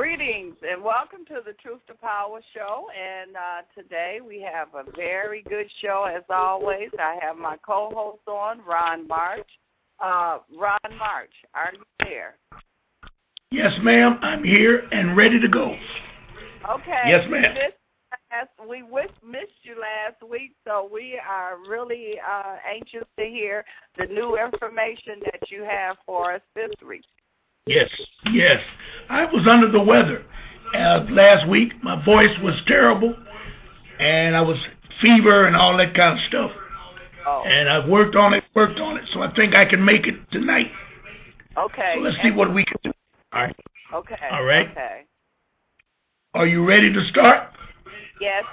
Greetings and welcome to the Truth to Power show. And today we have a very good show as always. I have my co-host on, Ron March. Ron March, are you there? Yes, ma'am. I'm here and ready to go. Okay. Yes, ma'am. We missed you last week, so we are really anxious to hear the new information that you have for us this week. Yes. I was under the weather last week. My voice was terrible, and I was fever and all that kind of stuff. Oh. And I've worked on it, so I think I can make it tonight. Okay. So let's see what we can do. All right. Okay. All right. Okay. Are you ready to start? Yes,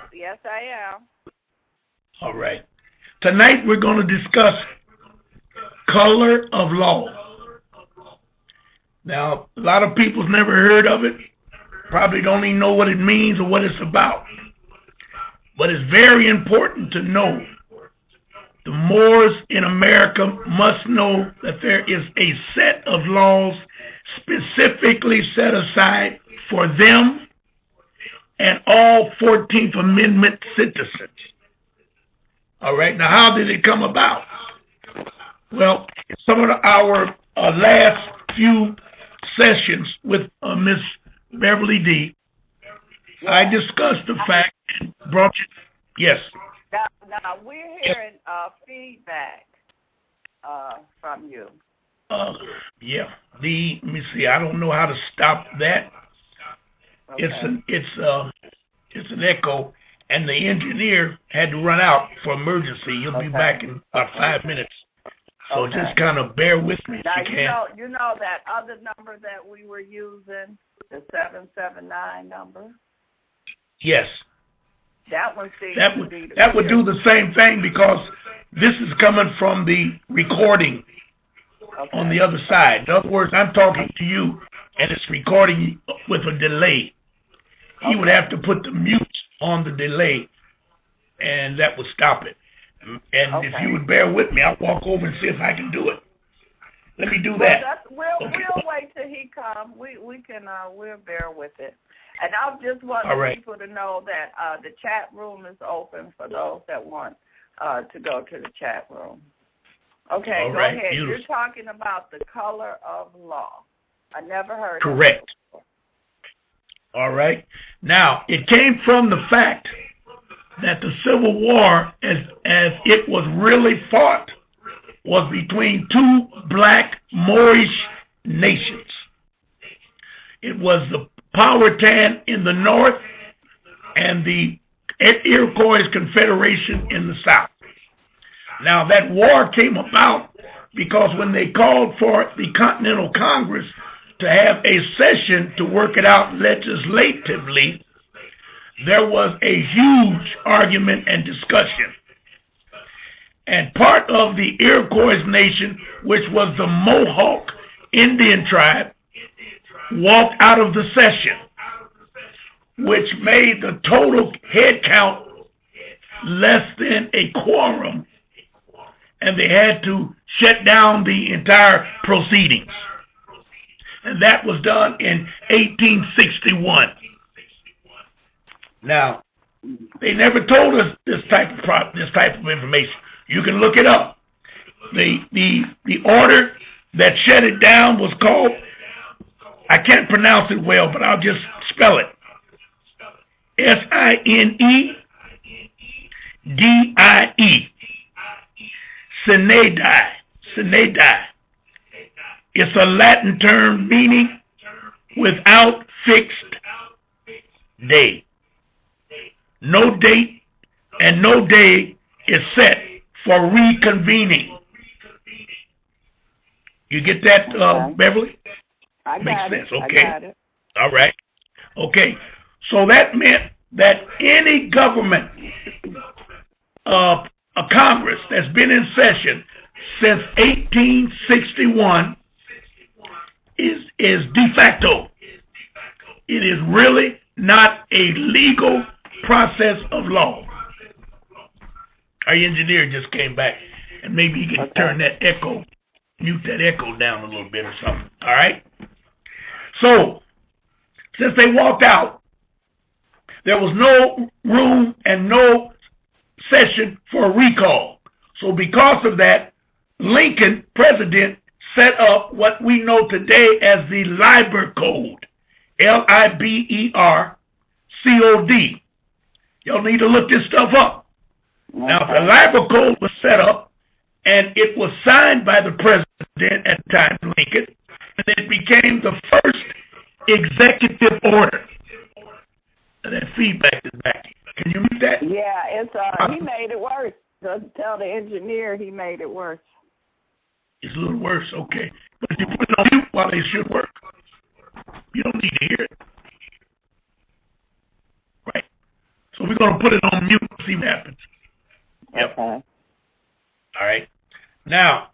I am. All right. Tonight we're going to discuss color of law. Now, a lot of people's never heard of it, probably don't even know what it means or what it's about. But it's very important to know the Moors in America must know that there is a set of laws specifically set aside for them and all 14th Amendment citizens. All right, now how did it come about? Well, some of our last few sessions with Miss Beverly D, I discussed the fact and brought you, yes. Now we're hearing feedback from you. Yeah. Let me see. I don't know how to stop that. Okay. It's an echo, and the engineer had to run out for emergency. He'll be back in about 5 minutes. So just kind of bear with me now, if you can. You know that other number that we were using, the 779 number? Yes. That one seems that would do the same thing because this is coming from the recording on the other side. In other words, I'm talking to you, and it's recording with a delay. He would have to put the mute on the delay, and that would stop it. And if you would bear with me, I'll walk over and see if I can do it. Let me do that. We'll wait till he comes. We'll bear with it. And I just want people to know that the chat room is open for those that want to go to the chat room. Okay, go ahead. Beautiful. You're talking about the color of law. I never heard of it. Correct. All right. Now, it came from the fact that the Civil War, as it was really fought, was between two black Moorish nations. It was the Powhatan in the north and the Iroquois Confederation in the south. Now, that war came about because when they called for the Continental Congress to have a session to work it out legislatively, there was a huge argument and discussion. And part of the Iroquois nation, which was the Mohawk Indian tribe, walked out of the session, which made the total head count less than a quorum, and they had to shut down the entire proceedings. And that was done in 1861. Now, they never told us this type of information. You can look it up. The order that shut it down was called, I can't pronounce it well, but I'll just spell it. Sinedie. Sinedie. It's a Latin term meaning without fixed day. No date and no day is set for reconvening. You get that, Beverly? I got it. Okay. I got it. All right. Okay. So that meant that any government, a Congress that's been in session since 1861 is de facto. It is really not a legal process of law. Our engineer just came back, and maybe you can turn that echo, mute that echo down a little bit or something. All right? So, since they walked out, there was no room and no session for a recall. So because of that, Lincoln, president, set up what we know today as the Liber Code, Liber-Code. Y'all need to look this stuff up. Okay. Now, the Liber Code was set up, and it was signed by the president at the time, Lincoln, and it became the first executive order. And that feedback is back. Can you read that? Yeah, it's he made it worse. Just tell the engineer he made it worse. It's a little worse, okay. But if you put it on mute while it should work, you don't need to hear it. Right. So we're going to put it on mute and see what happens. Yep. Okay. All right. Now,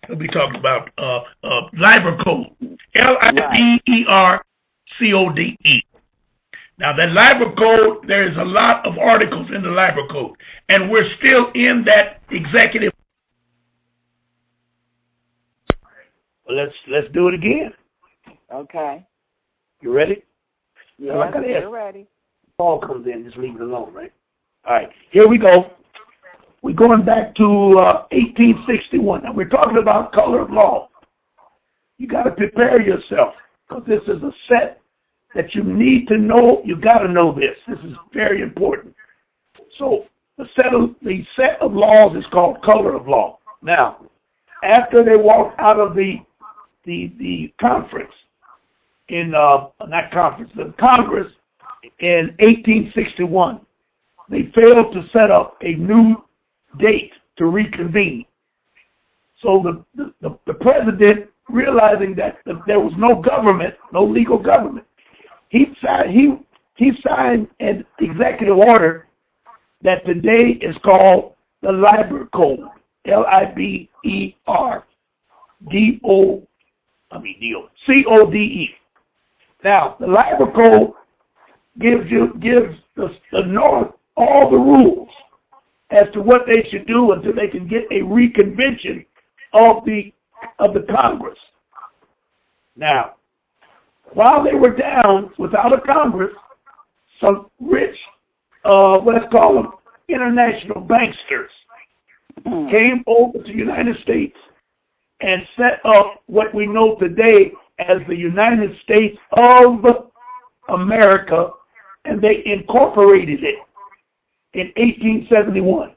we'll be talking about Liber Code. Libercode. Now, that Liber Code, there is a lot of articles in the Liber Code, and we're still in that executive. Well, let's do it again. Okay. You ready? Yeah, you're ready. Paul comes in, just leave it alone, right? All right, here we go. We're going back to 1861. Now, we're talking about color of law. You got to prepare yourself, because this is a set that you need to know. You got to know this. This is very important. So the set of laws is called color of law. Now, after they walked out of the conference the Congress in 1861, they failed to set up a new date to reconvene. So the president, realizing that there was no government, no legal government, he signed an executive order that today is called the Liber Code, Code. Now, the Liber Code gives the North all the rules as to what they should do until they can get a reconvention of the Congress. Now, while they were down without a Congress, some rich, let's call them international banksters, came over to the United States and set up what we know today as the United States of America, and they incorporated it in 1871.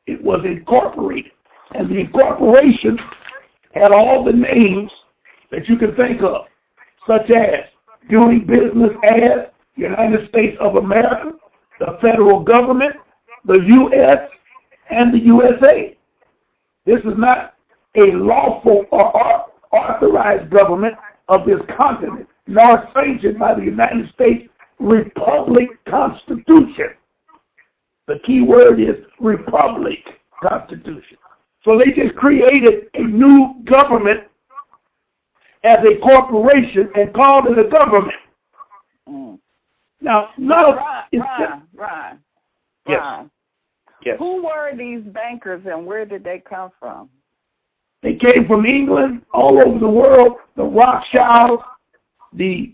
It was incorporated, and the incorporation had all the names that you can think of, such as doing business as United States of America, the federal government, the U.S., and the USA. This is not a lawful or authorized government of this continent, nor sanctioned by the United States Republic Constitution. The key word is Republic Constitution. So they just created a new government as a corporation and called it a government. Now, Ron. Yes. Who were these bankers and where did they come from? They came from England, all over the world. The Rothschilds, the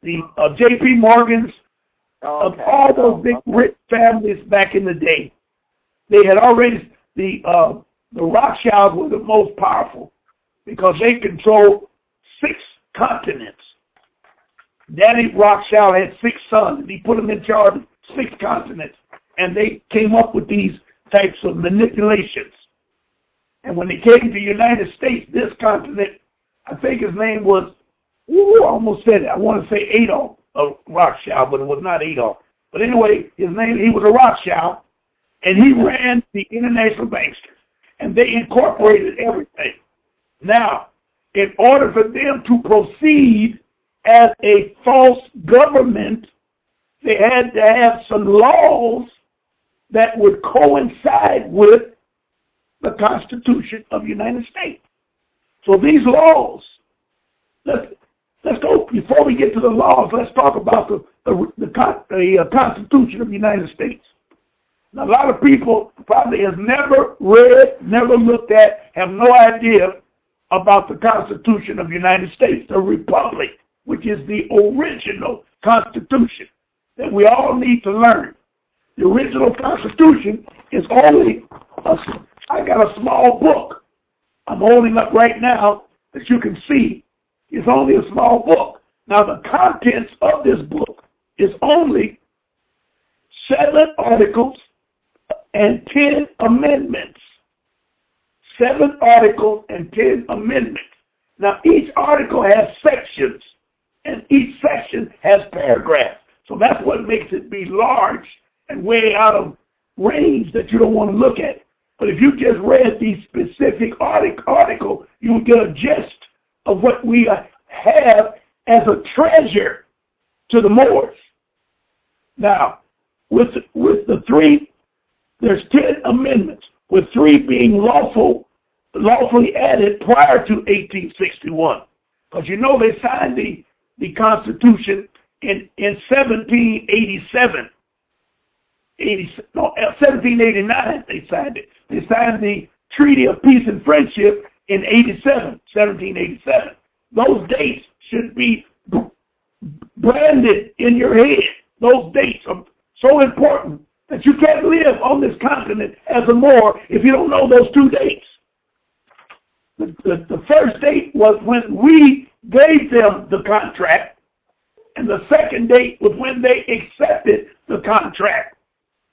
J.P. Morgans, all those big rich families back in the day. They had already the Rothschilds were the most powerful because they controlled 6 continents. Daddy Rothschild had 6 sons, and he put them in charge of 6 continents, and they came up with these types of manipulations. And when they came to the United States, this continent, I think his name was, I almost said it, I want to say Adolf Rothschild, but it was not Adolf. But anyway, he was a Rothschild, and he ran the international banksters, and they incorporated everything. Now, in order for them to proceed as a false government, they had to have some laws that would coincide with the Constitution of the United States. So these laws, let's go, before we get to the laws, let's talk about the Constitution of the United States. Now, a lot of people probably have never read, never looked at, have no idea about the Constitution of the United States, the Republic, which is the original Constitution that we all need to learn. The original Constitution is only, I got a small book I'm holding up right now that you can see. It's only a small book. Now the contents of this book is only 7 articles and 10 amendments. 7 articles and 10 amendments. Now each article has sections, and each section has paragraphs. So that's what makes it be large and way out of range that you don't want to look at it. But if you just read the specific article, you will get a gist of what we have as a treasure to the Moors. Now, with the 3, there's 10 amendments, with 3 being lawfully added prior to 1861. Because you know they signed the Constitution in 1787. 1789 they signed it. They signed the Treaty of Peace and Friendship in 1787. Those dates should be branded in your head. Those dates are so important that you can't live on this continent as a Moor if you don't know those 2 dates. The first date was when we gave them the contract, and the second date was when they accepted the contract,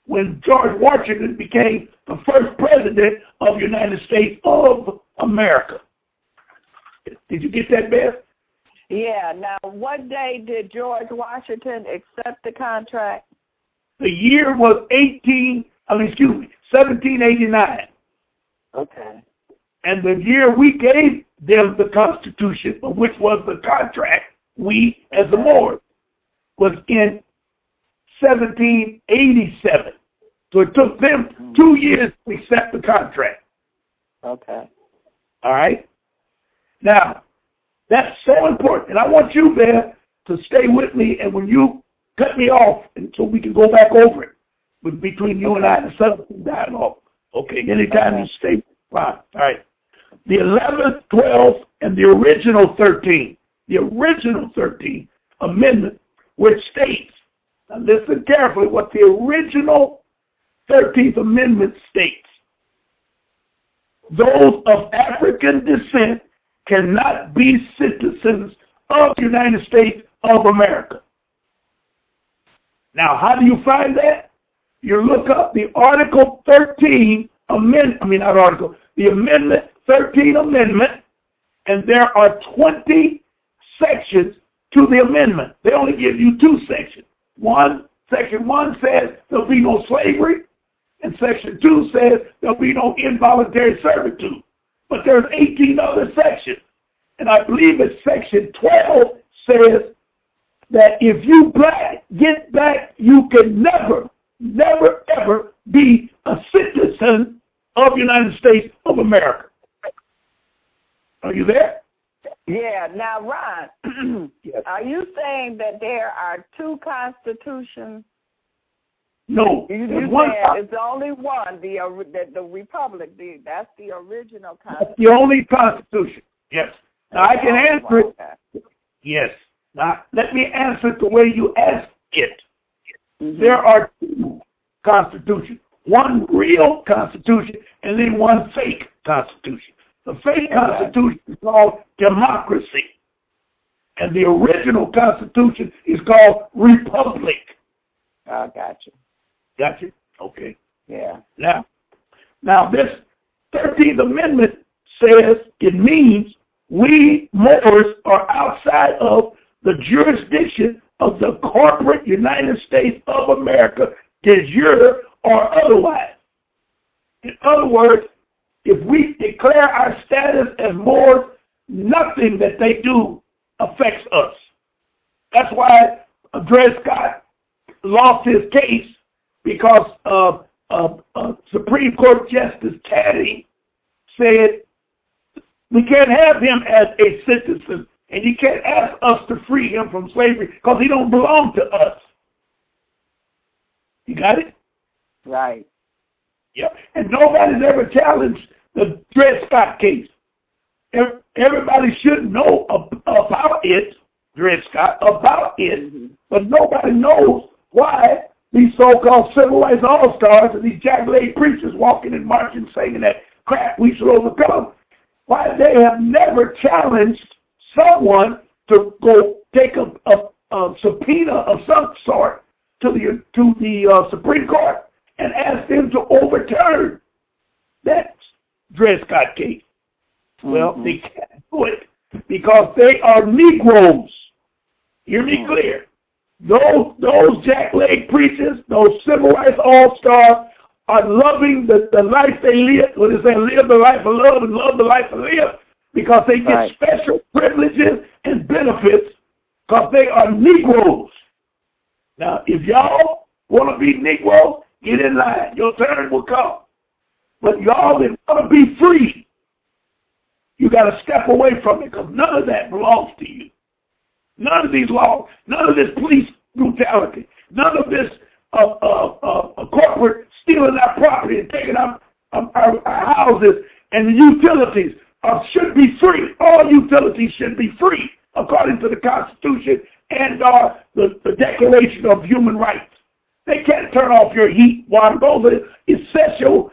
when George Washington became the first president of the United States of America. Did you get that, Beth? Yeah. Now, what day did George Washington accept the contract? The year was 1789. Okay. And the year we gave them the Constitution, which was the contract, we as the Moors, was in 1787. So it took them 2 years to accept the contract. Okay. All right? Now, that's so important. And I want you, Bear, to stay with me, and when you cut me off, and so we can go back over it between you and I and set up some dialogue. Okay, anytime you stay, fine. All right. The 11th, 12th, and the original 13 amendment, which states, now listen carefully what the original 13th Amendment states. Those of African descent cannot be citizens of the United States of America. Now, how do you find that? You look up the Article 13 the Amendment 13 Amendment, and there are 20 sections to the amendment. They only give you 2 sections. Section 1 says there'll be no slavery, and Section 2 says there'll be no involuntary servitude. But there's 18 other sections. And I believe it's Section 12 says that if you get back, you can never, ever be a citizen of the United States of America. Are you there? Yeah. Now, Ron, yes. Are you saying that there are 2 constitutions? No. You said it's only one, the Republic. That's the original Constitution. That's the only Constitution. Yes. Now, I can answer it. Yes. Now, let me answer it the way you asked it. Mm-hmm. There are 2 constitutions. One real constitution and then one fake constitution. The fake constitution is called democracy. And the original constitution is called republic. I got you. Got you? Okay. Yeah. Now this 13th Amendment says it means we Moors are outside of the jurisdiction of the corporate United States of America, de jure or otherwise. In other words, if we declare our status as Moors, nothing that they do affects us. That's why Dred Scott lost his case, because Supreme Court Justice Caddy said we can't have him as a citizen, and you can't ask us to free him from slavery because he don't belong to us. You got it? Right. Yep. And nobody's ever challenged the Dred Scott case. Everybody should know about it, Dred Scott, about it, but nobody knows why these so-called civil rights all-stars and these jack-leg preachers walking and marching saying that crap we should overcome, why they have never challenged someone to go take a subpoena of some sort to the Supreme Court and ask them to overturn that Dred Scott case. Well, they can't do it because they are Negroes. Hear me clear. Those jack-leg preachers, those civil rights all-stars are loving the life they live. What is that? Live the life of love and love the life of live, because they get special privileges and benefits because they are Negroes. Now, if y'all want to be Negroes, get in line. Your turn will come. But y'all that want to be free, you got to step away from it, because none of that belongs to you. None of these laws, none of this police brutality, none of this corporate stealing our property and taking our houses and the utilities should be free. All utilities should be free according to the Constitution and the Declaration of Human Rights. They can't turn off your heat, water. Those are essential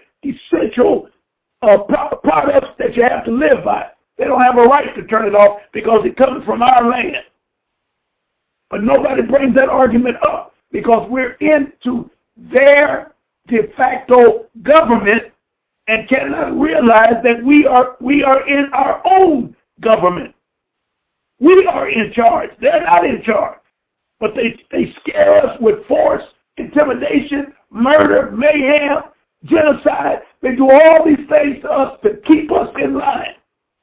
products that you have to live by. They don't have a right to turn it off because it comes from our land. But nobody brings that argument up because we're into their de facto government and cannot realize that we are in our own government. We are in charge. They're not in charge. But they scare us with force, intimidation, murder, mayhem, genocide. They do all these things to us to keep us in line.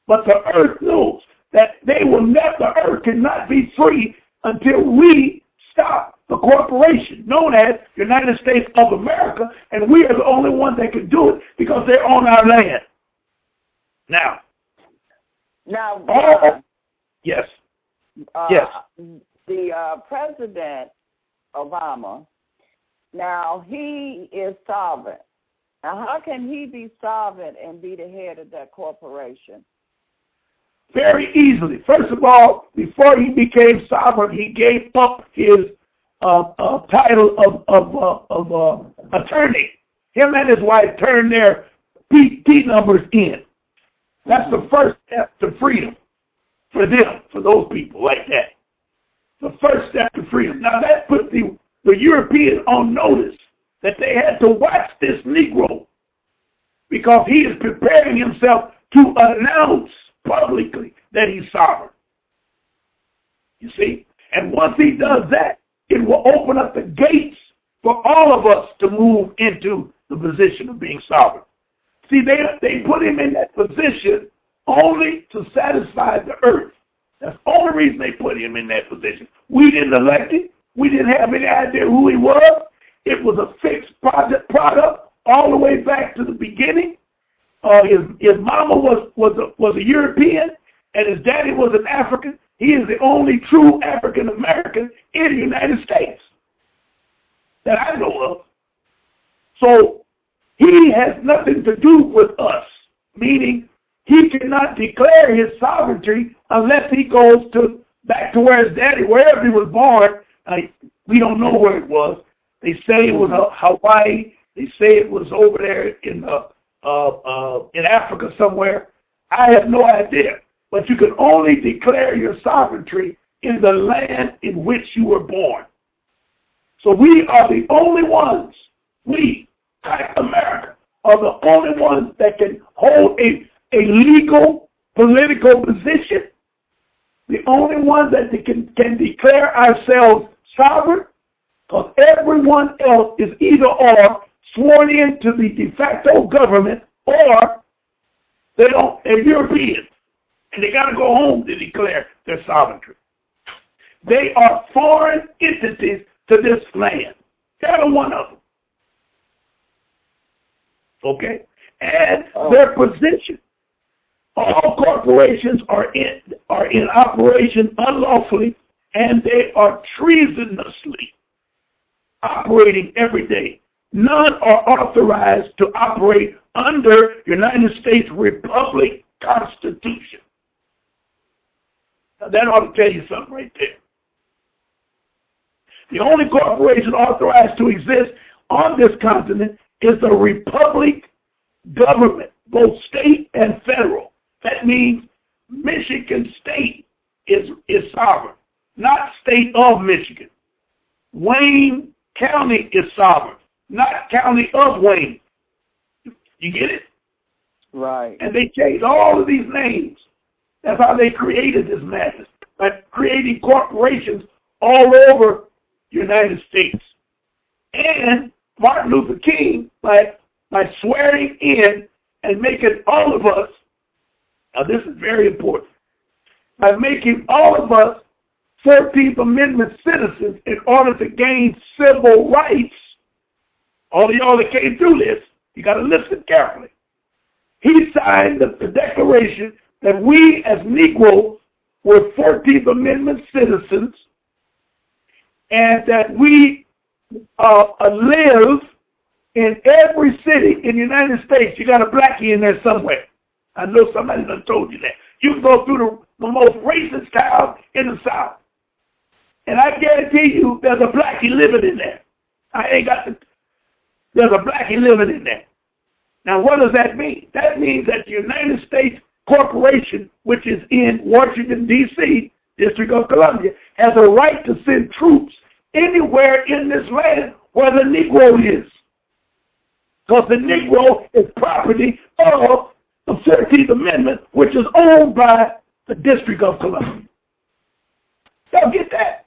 But the earth knows that the earth cannot be free until we stop the corporation known as United States of America, and we are the only ones that can do it because they're on our land. Now, yes. Yes. The President Obama, now he is sovereign. Now, how can he be sovereign and be the head of that corporation? Very easily. First of all, before he became sovereign, he gave up his title of attorney. Him and his wife turned their PT numbers in. That's the first step to freedom for them, for those people like that. The first step to freedom. Now that put the European on notice that they had to watch this Negro because he is preparing himself to announce publicly that he's sovereign. You see? And once he does that, it will open up the gates for all of us to move into the position of being sovereign. See, they put him in that position only to satisfy the earth. That's the only reason they put him in that position. We didn't elect him. We didn't have any idea who he was. It was a fixed product all the way back to the beginning. His mama was a European, and his daddy was an African. He is the only true African American in the United States that I know of. So he has nothing to do with us, meaning he cannot declare his sovereignty unless he goes back to where his daddy, wherever he was born. We don't know where it was. They say it was Hawaii. They say it was over there in Africa somewhere. I have no idea. But you can only declare your sovereignty in the land in which you were born. So we are the only ones, we, like America, are the only ones that can hold a legal political position. The only ones that can declare ourselves sovereign, because everyone else is either or sworn into the de facto government, or they're Europeans, and they got to go home to declare their sovereignty. They are foreign entities to this land. Every one of them. Okay? And their position. All corporations are in operation unlawfully, and they are treasonously operating every day. None are authorized to operate under United States Republic Constitution. Now, that ought to tell you something right there. The only corporation authorized to exist on this continent is the republic government, both state and federal. That means Michigan State is sovereign, not state of Michigan. Wayne County is sovereign, not county of Wayne. You get it? Right. And they changed all of these names. That's how they created this madness, by creating corporations all over the United States. And Martin Luther King, by swearing in and making all of us, now this is very important, by making all of us 14th Amendment citizens in order to gain civil rights. All of y'all that came through this, you got to listen carefully. He signed the declaration that we as Negroes were 14th Amendment citizens and that we live in every city in the United States. You got a blackie in there somewhere. I know somebody done told you that. You can go through the most racist town in the South, and I guarantee you there's a blackie living in there. There's a blackie living in there. Now, what does that mean? That means that the United States Corporation, which is in Washington, D.C., District of Columbia, has a right to send troops anywhere in this land where the Negro is. Because the Negro is property of the 14th Amendment, which is owned by the District of Columbia. Y'all get that?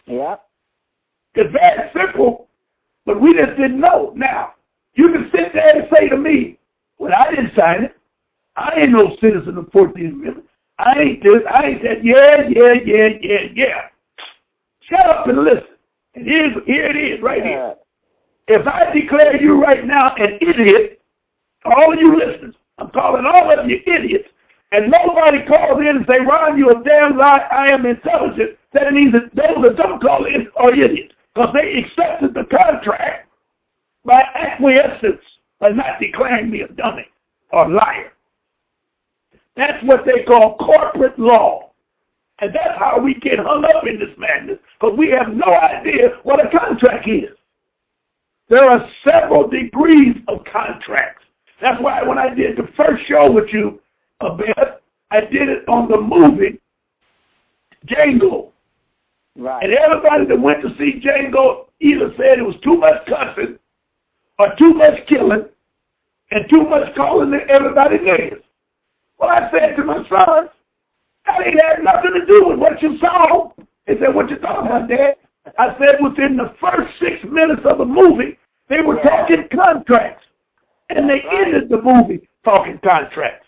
Yeah. It's very simple, but we just didn't know. Now, you can sit there and say to me, well, I didn't sign it. I ain't no citizen of the 14th Amendment. I ain't this, I ain't that. Yeah. Shut up and listen. And here it is, right here. If I declare you right now an idiot, all of you listeners, I'm calling all of you idiots, and nobody calls in and say, Ron, you're a damn lie, I am intelligent, that means that those that don't call in are idiots, because they accepted the contract by acquiescence, by not declaring me a dummy or liar. That's what they call corporate law. And that's how we get hung up in this madness, because we have no idea what a contract is. There are several degrees of contracts. That's why when I did the first show with you, Beth, I did it on the movie Django. Right. And everybody that went to see Django either said it was too much cussing or too much killing and too much calling everybody names. Well, I said to my son, that ain't had nothing to do with what you saw. They said, what you talking about, Dad? I said within the first 6 minutes of the movie, they were talking contracts. And they ended the movie talking contracts.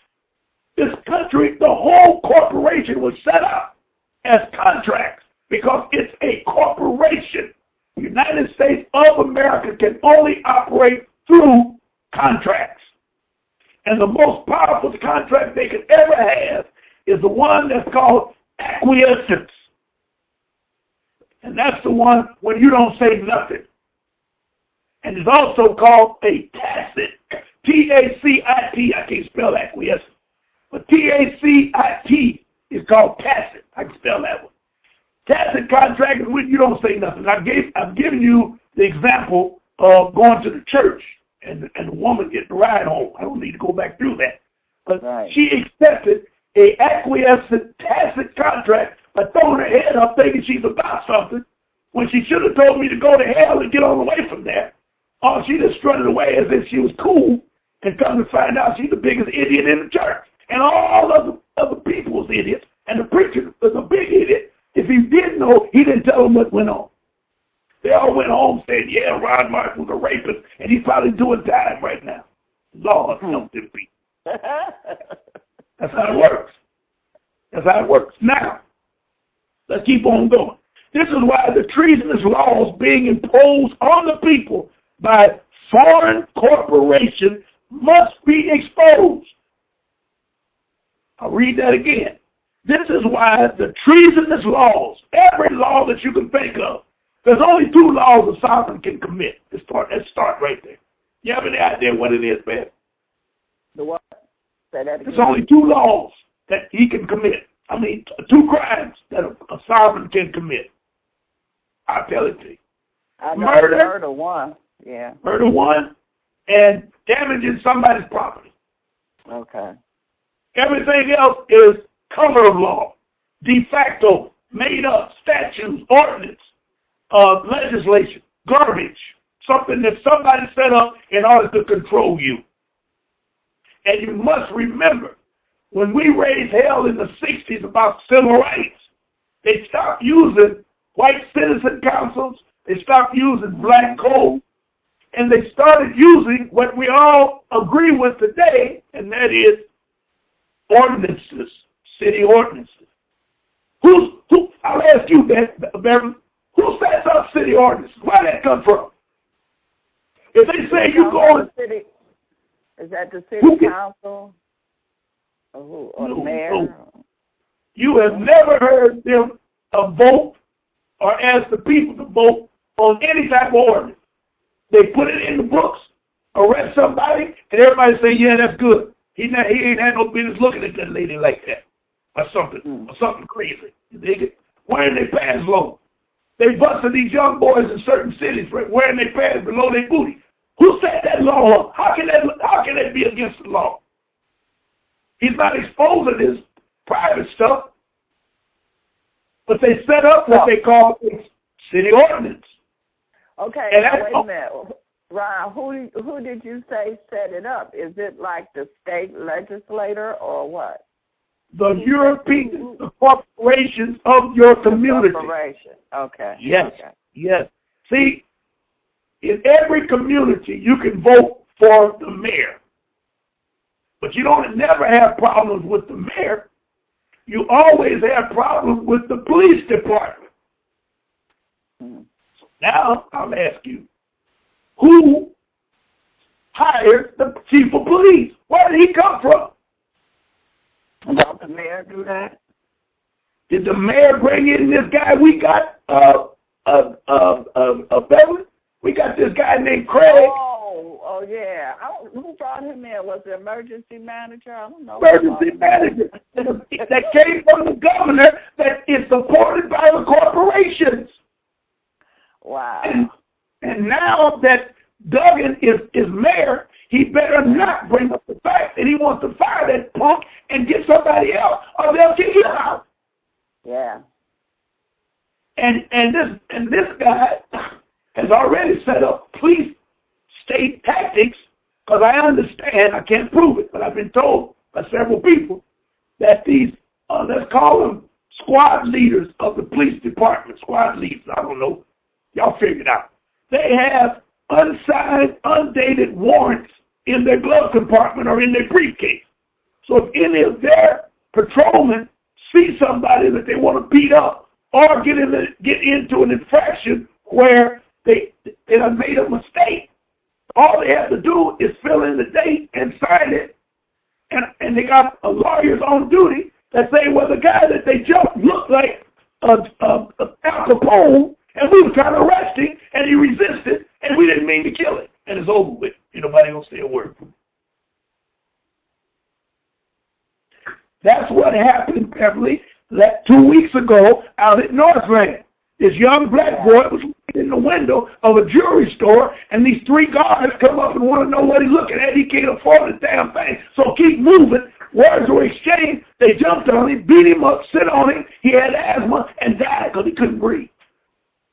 This country, the whole corporation was set up as contracts because it's a corporation. The United States of America can only operate through contracts. And the most powerful contract they could ever have is the one that's called acquiescence. And that's the one when you don't say nothing. And it's also called a tacit, T-A-C-I-T. I can't spell acquiescence. But T-A-C-I-T is called tacit. I can spell that one. Tacit contract is when you don't say nothing. I've given you the example of going to the church and the woman getting the ride home. I don't need to go back through that. But she accepted a acquiescent tacit contract by throwing her head up thinking she's about something when she should have told me to go to hell and get on away from there. Or she just strutted away as if she was cool and come to find out she's the biggest idiot in the church. And all of the other people was idiots. And the preacher was a big idiot. If he didn't know, he didn't tell them what went on. They all went home saying, yeah, Ron Martin was a rapist, and he's probably doing time right now. Lord help them people. That's how it works. That's how it works. Now, let's keep on going. This is why the treasonous laws being imposed on the people by foreign corporations must be exposed. I'll read that again. This is why the treasonous laws, every law that you can think of, there's only 2 laws a sovereign can commit. Let's start right there. You have any idea what it is, man? The what? Say that again. There's only 2 laws that he can commit. two crimes that a sovereign can commit. I'll tell it to you. Murder one. Yeah. Murder one, and damaging somebody's property. Okay. Everything else is color of law, de facto, made up, statutes, ordinance, legislation, garbage, something that somebody set up in order to control you. And you must remember, when we raised hell in the 60s about civil rights, they stopped using white citizen councils, they stopped using black code, and they started using what we all agree with today, and that is ordinances, city ordinances. I'll ask you, Beverly, who sets up city ordinances? Where did that come from? If they say you go on... Is that the city council? Or the mayor? No. You have never heard them vote or ask the people to vote on any type of ordinance. They put it in the books, arrest somebody, and everybody say, yeah, that's good. He ain't had no business looking at that lady like that, or something crazy. Why didn't they pass law? They busted these young boys in certain cities wearing their pants below their booty. Who set that law up? How can that be against the law? He's not exposing his private stuff, but they set up what they call city ordinance. Okay, now wait a minute. Ryan, who did you say set it up? Is it like the state legislator or what? The European corporations of your community. Corporation. Okay. Yes. Okay. Yes. See, in every community, you can vote for the mayor. But you don't never have problems with the mayor. You always have problems with the police department. Now, I'll ask you, who hired the chief of police? Where did he come from? Did the mayor do that? Did the mayor bring in this guy we got, Beverly? We got this guy named Craig. Oh, yeah. Who brought him in? Was the emergency manager? I don't know. Emergency manager that came from the governor that is supported by the corporations. Wow. And now that Duggan is mayor, he better not bring up the fact that he wants to fire that punk and get somebody else, or they'll kick him out. Yeah. And this guy has already set up police state tactics, because I understand, I can't prove it, but I've been told by several people that these, let's call them squad leaders of the police department, squad leaders, I don't know, y'all figure it out. They have unsigned, undated warrants in their glove compartment or in their briefcase. So if any of their patrolmen see somebody that they want to beat up or get into an infraction where they have made a mistake, all they have to do is fill in the date and sign it, and they got lawyers on duty that say, well, the guy that they jumped looked like Al Capone, and we were trying to arrest him, and he resisted, and we didn't mean to kill him, and it's over with. Nobody gonna say a word. That's what happened, Beverly, 2 weeks ago out at Northland. This young black boy was in the window of a jewelry store, and these three guards come up and want to know what he's looking at. He can't afford the damn thing, so keep moving. Words were exchanged. They jumped on him, beat him up, sit on him. He had asthma and died because he couldn't breathe.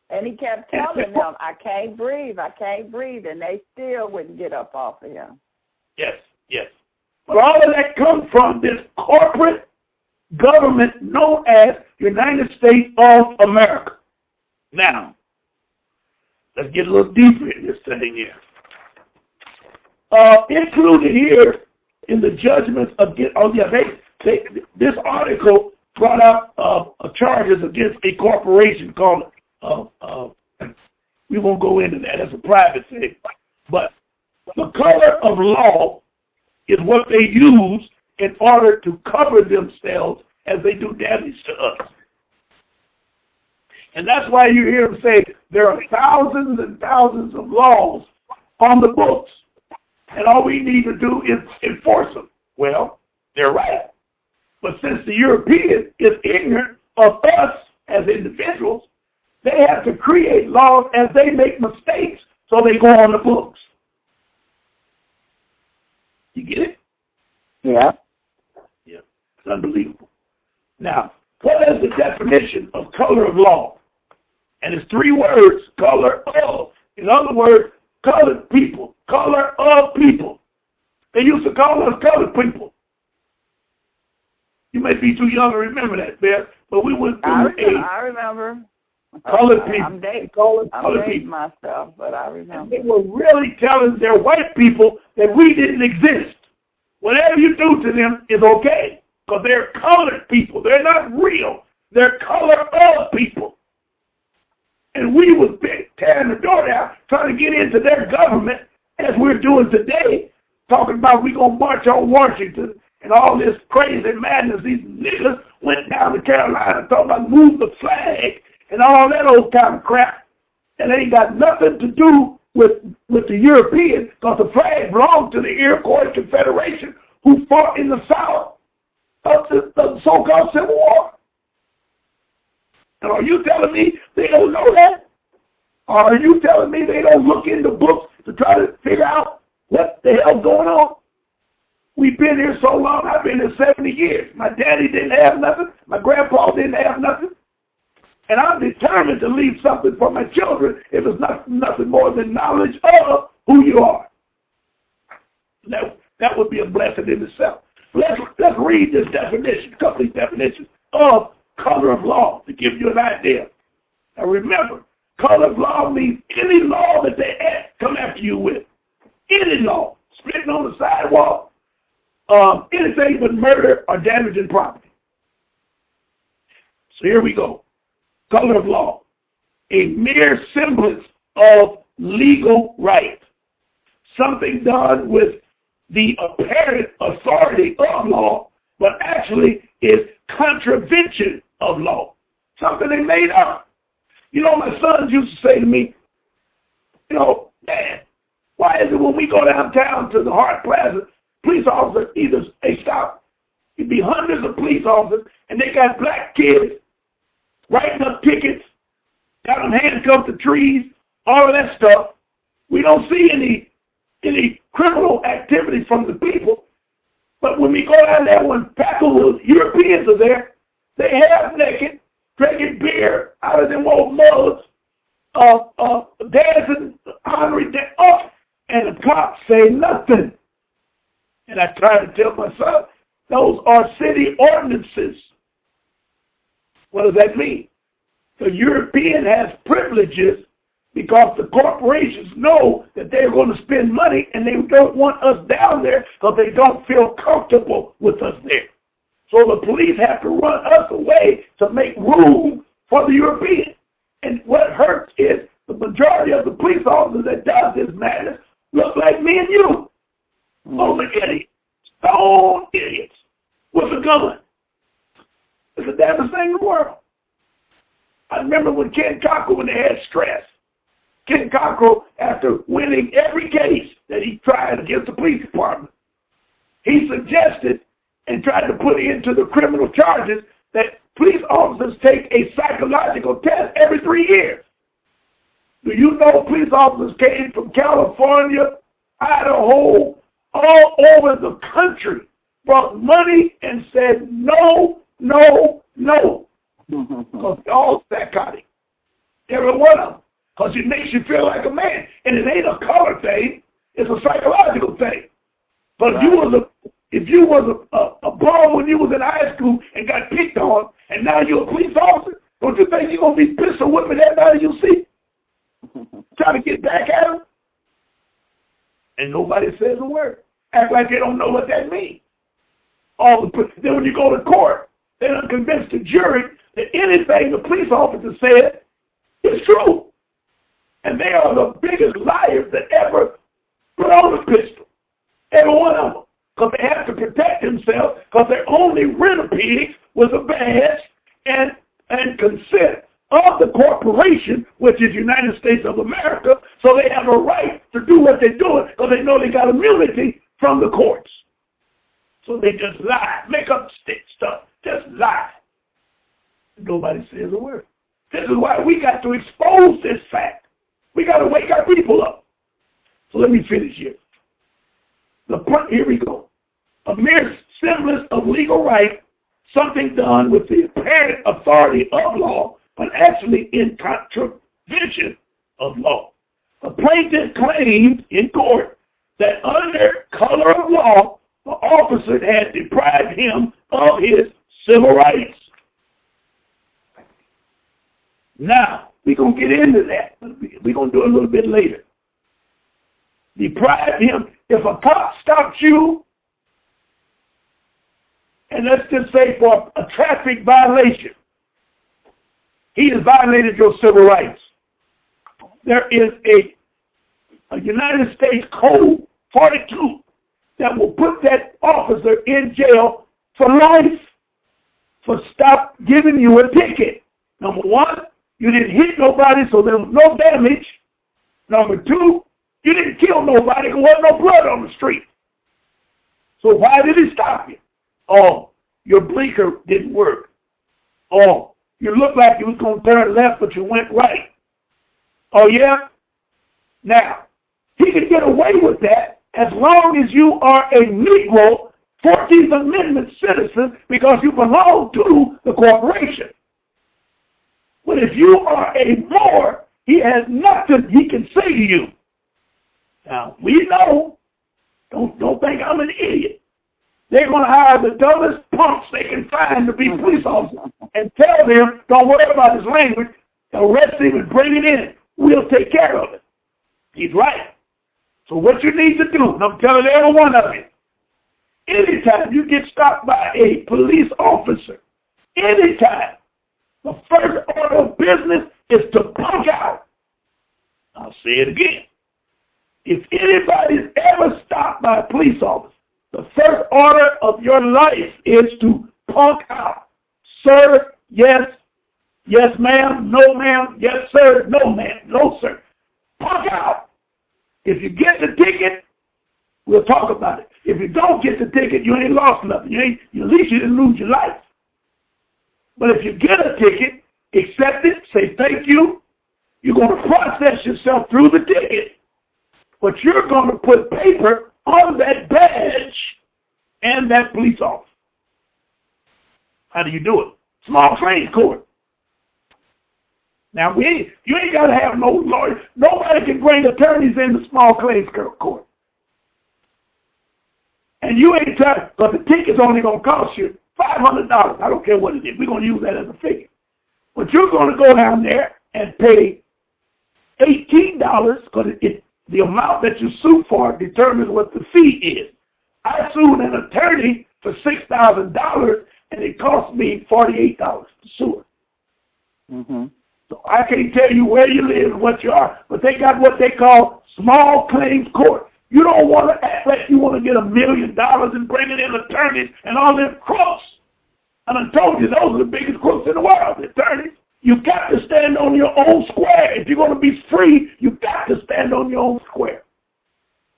And he kept telling them, I can't breathe, and they still wouldn't get up off of him. Yes. But all of that comes from this corporate government known as United States of America. Now, let's get a little deeper in this thing here. Included here in the judgments this article brought up charges against a corporation called, we won't go into that, that's a private thing, but the color of law is what they use in order to cover themselves as they do damage to us. And that's why you hear them say there are thousands and thousands of laws on the books, and all we need to do is enforce them. Well, they're right. But since the European is ignorant of us as individuals, they have to create laws as they make mistakes, so they go on the books. You get it? Yeah. Yeah. It's unbelievable. Now, what is the definition of color of law? And it's 3 words, color of. In other words, colored people, color of people. They used to call us colored people. You may be too young to remember that, Beth, but we went through I remember. Colored people. I'm dating people. myself, but I remember. And they were really telling their white people that we didn't exist. Whatever you do to them is okay, because they're colored people. They're not real. They're color of people. And we was tearing the door down, trying to get into their government, as we're doing today, talking about we're going to march on Washington and all this crazy madness. These niggas went down to Carolina talking about move the flag and all that old kind of crap. And it ain't got nothing to do with the Europeans, because the flag belonged to the Iroquois Confederation, who fought in the South of the so-called Civil War. And are you telling me they don't know that? Or are you telling me they don't look into books to try to figure out what the hell's going on? We've been here so long. I've been here 70 years. My daddy didn't have nothing. My grandpa didn't have nothing. And I'm determined to leave something for my children if it's nothing more than knowledge of who you are. That would be a blessing in itself. Let's read this definition, complete definition of color of law to give you an idea. Now remember, color of law means any law that they come after you with. Any law. Spitting on the sidewalk, anything but murder or damaging property. So here we go. Color of law. A mere semblance of legal right. Something done with the apparent authority of law, but actually is contravention of law. Something they made up. You know, my sons used to say to me, Dad, why is it when we go downtown to the Hart Plaza, police officers either they stop, it'd be hundreds of police officers, and they got black kids writing up tickets, got them handcuffed to trees, all of that stuff. We don't see any criminal activity from the people. But when we go down there, when packable Europeans are there, they half naked, drinking beer out of them old mugs, dancing, honoring them up, and the cops say nothing. And I try to tell my son, those are city ordinances. What does that mean? The European has privileges because the corporations know that they're going to spend money and they don't want us down there because they don't feel comfortable with us there. So the police have to run us away to make room for the European. And what hurts is the majority of the police officers that does this madness look like me and you. Those are idiots. Stone idiots with a gun. It's the damnest thing in the world. I remember when Ken Cockrell, when they had stress, Ken Cockrell, after winning every case that he tried against the police department, he suggested and tried to put into the criminal charges that police officers take a psychological test every 3 years. Do you know police officers came from California, Idaho, all over the country, brought money and said no, no, no. Because they're all psychotic. Every one of them. Because it makes you feel like a man. And it ain't a color thing. It's a psychological thing. But right. if you was a bum when you was in high school and got picked on, and now you're a police officer, don't you think you're going to be pistol whipping everybody you see? Trying to get back at them? And nobody says a word. Act like they don't know what that means. Then when you go to court, they don't convince the jury that anything the police officer said is true. And they are the biggest liars that ever put on a pistol. Every one of them. Because they have to protect themselves because they're only rent-a-pigs with a badge and consent of the corporation, which is United States of America, so they have a right to do what they're doing because they know they got immunity from the courts. So they just lie, make up stuff, just lie. Nobody says a word. This is why we got to expose this fact. We got to wake our people up. So let me finish here. Here we go. A mere semblance of legal right, something done with the apparent authority of law, but actually in contravention of law. The plaintiff claimed in court that under color of law, the officer had deprived him of his civil rights. Now, we're going to get into that. We're going to do it a little bit later. Deprive him. If a cop stops you, and let's just say for a traffic violation, he has violated your civil rights. There is a United States Code 42 that will put that officer in jail for life for stop giving you a ticket. Number one, you didn't hit nobody, so there was no damage. Number two, you didn't kill nobody, there wasn't no blood on the street. So why did he stop you? Oh, your blinker didn't work. Oh, you looked like you was going to turn left, but you went right. Oh, yeah? Now, he can get away with that as long as you are a Negro 14th Amendment citizen because you belong to the corporation. But if you are a Moor, he has nothing he can say to you. Now, we know, don't think I'm an idiot. They're going to hire the dumbest punks they can find to be police officers and tell them, don't worry about his language, arrest him and bring it in. We'll take care of it. He's right. So what you need to do, and I'm telling every one of you, anytime you get stopped by a police officer, anytime, the first order of business is to punk out. I'll say it again. If anybody's ever stopped by a police officer, the first order of your life is to punk out. Sir, yes. Yes, ma'am. No, ma'am. Yes, sir. No, ma'am. No, sir. Punk out. If you get the ticket, we'll talk about it. If you don't get the ticket, you ain't lost nothing. At least you didn't lose your life. But if you get a ticket, accept it, say thank you. You're going to process yourself through the ticket. But you're going to put paper on that badge and that police officer. How do you do it? Small claims court. Now, you ain't got to have no lawyer. Nobody can bring attorneys into small claims court. And you ain't trying, but the ticket's only going to cost you $500. I don't care what it is. We're going to use that as a figure. But you're going to go down there and pay $18 because the amount that you sue for determines what the fee is. I sued an attorney for $6,000 and it cost me $48 to sue her. Mm-hmm. So I can't tell you where you live and what you are, but they got what they call small claims court. You don't want to act like you want to get $1 million and bringing in attorneys and all them crooks. And I told you, those are the biggest crooks in the world, the attorneys. You got to stand on your own square. If you're going to be free, you got to stand on your own square.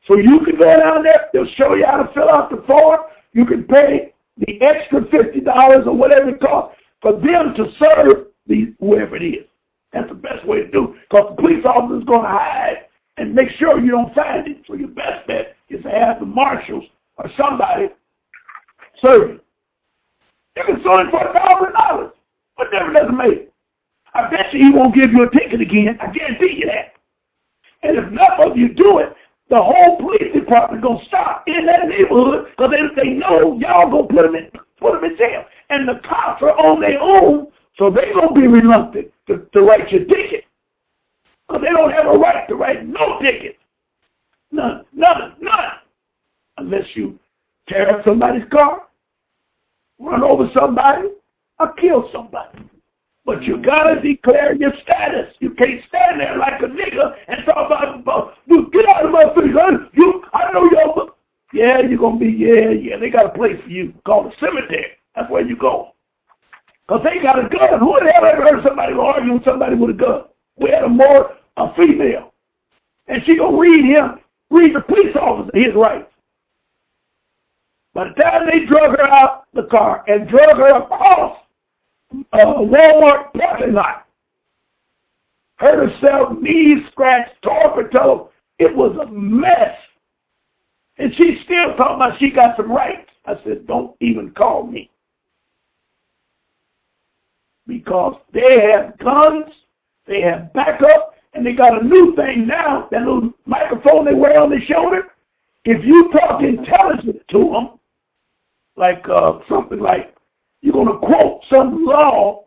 So you can go down there. They'll show you how to fill out the form. You can pay the extra $50 or whatever it costs for them to serve whoever it is. That's the best way to do it because the police officer is going to hide and make sure you don't find it. So your best bet is to have the marshals or somebody serve you. You can sue him for $1,000. What difference does it make? I bet you he won't give you a ticket again. I guarantee you that. And if enough of you do it, the whole police department is going to stop in that neighborhood because they know y'all going to put them in jail. And the cops are on their own, so they're going to be reluctant to write your ticket. Because they don't have a right to write no ticket. None. Unless you tear up somebody's car, run over somebody, or kill somebody. But you gotta declare your status. You can't stand there like a nigga and talk about you get out of my face. I know y'all. Yeah, you're gonna be, yeah. They got a place for you called a cemetery. That's where you go. Because they got a gun. Who the hell ever heard somebody argue with somebody with a gun? We had a female. And she gonna read the police officer his rights. By the time they drug her out the car and drug her across a Walmart parking lot, hurt herself, knees scratched, tore up her toe. It was a mess. And she's still talking about she got some rights. I said, don't even call me. Because they have guns, they have backup, and they got a new thing now, that little microphone they wear on their shoulder. If you talk intelligent to them, like something like you're going to quote some law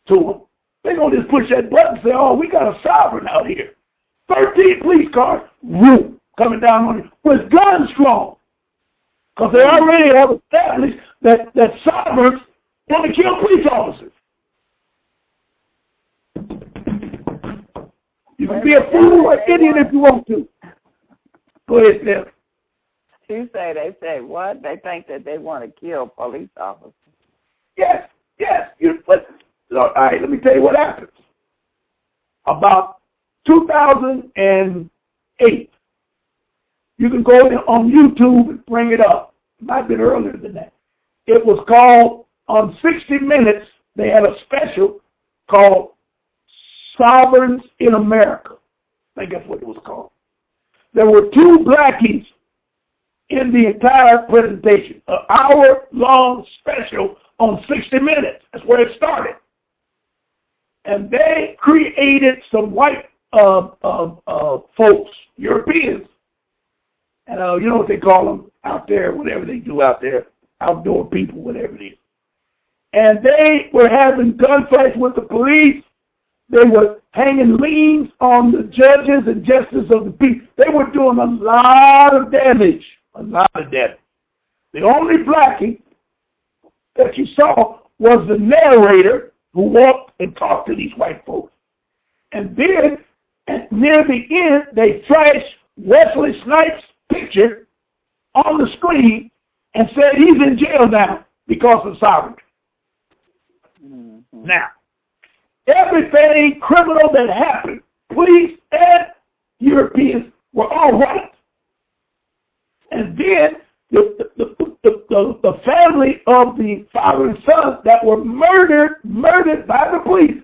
to them, they're going to just push that button and say, oh, we got a sovereign out here. 13 police cars, whoop, coming down on you with guns drawn. Because they already have established that sovereigns want to kill police officers. You can be a fool or idiot if you want to. Go ahead, Steph. You say they say what? They think that they want to kill police officers. Yes. All right, let me tell you what happens. About 2008, you can go on YouTube and bring it up. It might have been earlier than that. It was called, on 60 Minutes, they had a special called Sovereigns in America. I think that's what it was called. There were two blackies in the entire presentation, an hour-long special on 60 Minutes. That's where it started. And they created some white folks, Europeans, and you know what they call them out there, whatever they do out there, outdoor people, whatever it is. And they were having gunfights with the police. They were hanging liens on the judges and justices of the peace. They were doing a lot of damage. The only blackie that you saw was the narrator who walked and talked to these white folks. And then, near the end, they flashed Wesley Snipes' picture on the screen and said he's in jail now because of sovereignty. Mm-hmm. Now, everything criminal that happened, police and Europeans were all right. And then the family of the father and son that were murdered by the police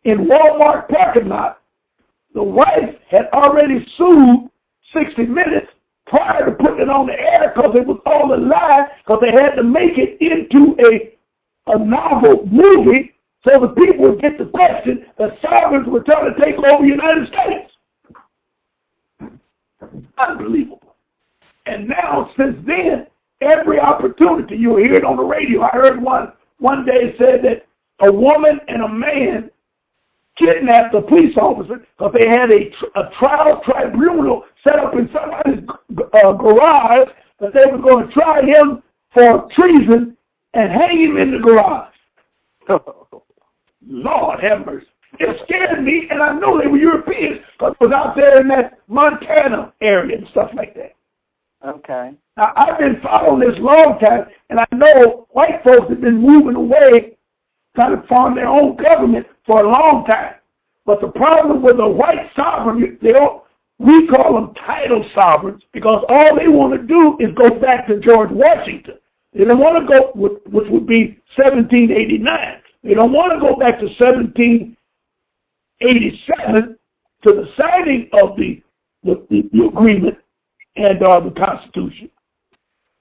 in Walmart parking lot, the wife had already sued 60 Minutes prior to putting it on the air because it was all a lie, because they had to make it into a novel movie so the people would get the question that sovereigns were trying to take over the United States. Unbelievable. And now, since then, every opportunity, you'll hear it on the radio. I heard one day said that a woman and a man kidnapped a police officer because they had a trial tribunal set up in somebody's garage that they were going to try him for treason and hang him in the garage. Lord have mercy. It scared me, and I know they were Europeans because it was out there in that Montana area and stuff like that. Okay. Now, I've been following this long time, and I know white folks have been moving away, trying to form their own government for a long time. But the problem with the white sovereign, we call them title sovereigns because all they want to do is go back to George Washington. They don't want to go, which would be 1789. They don't want to go back to 1787 to the signing of the agreement and the Constitution.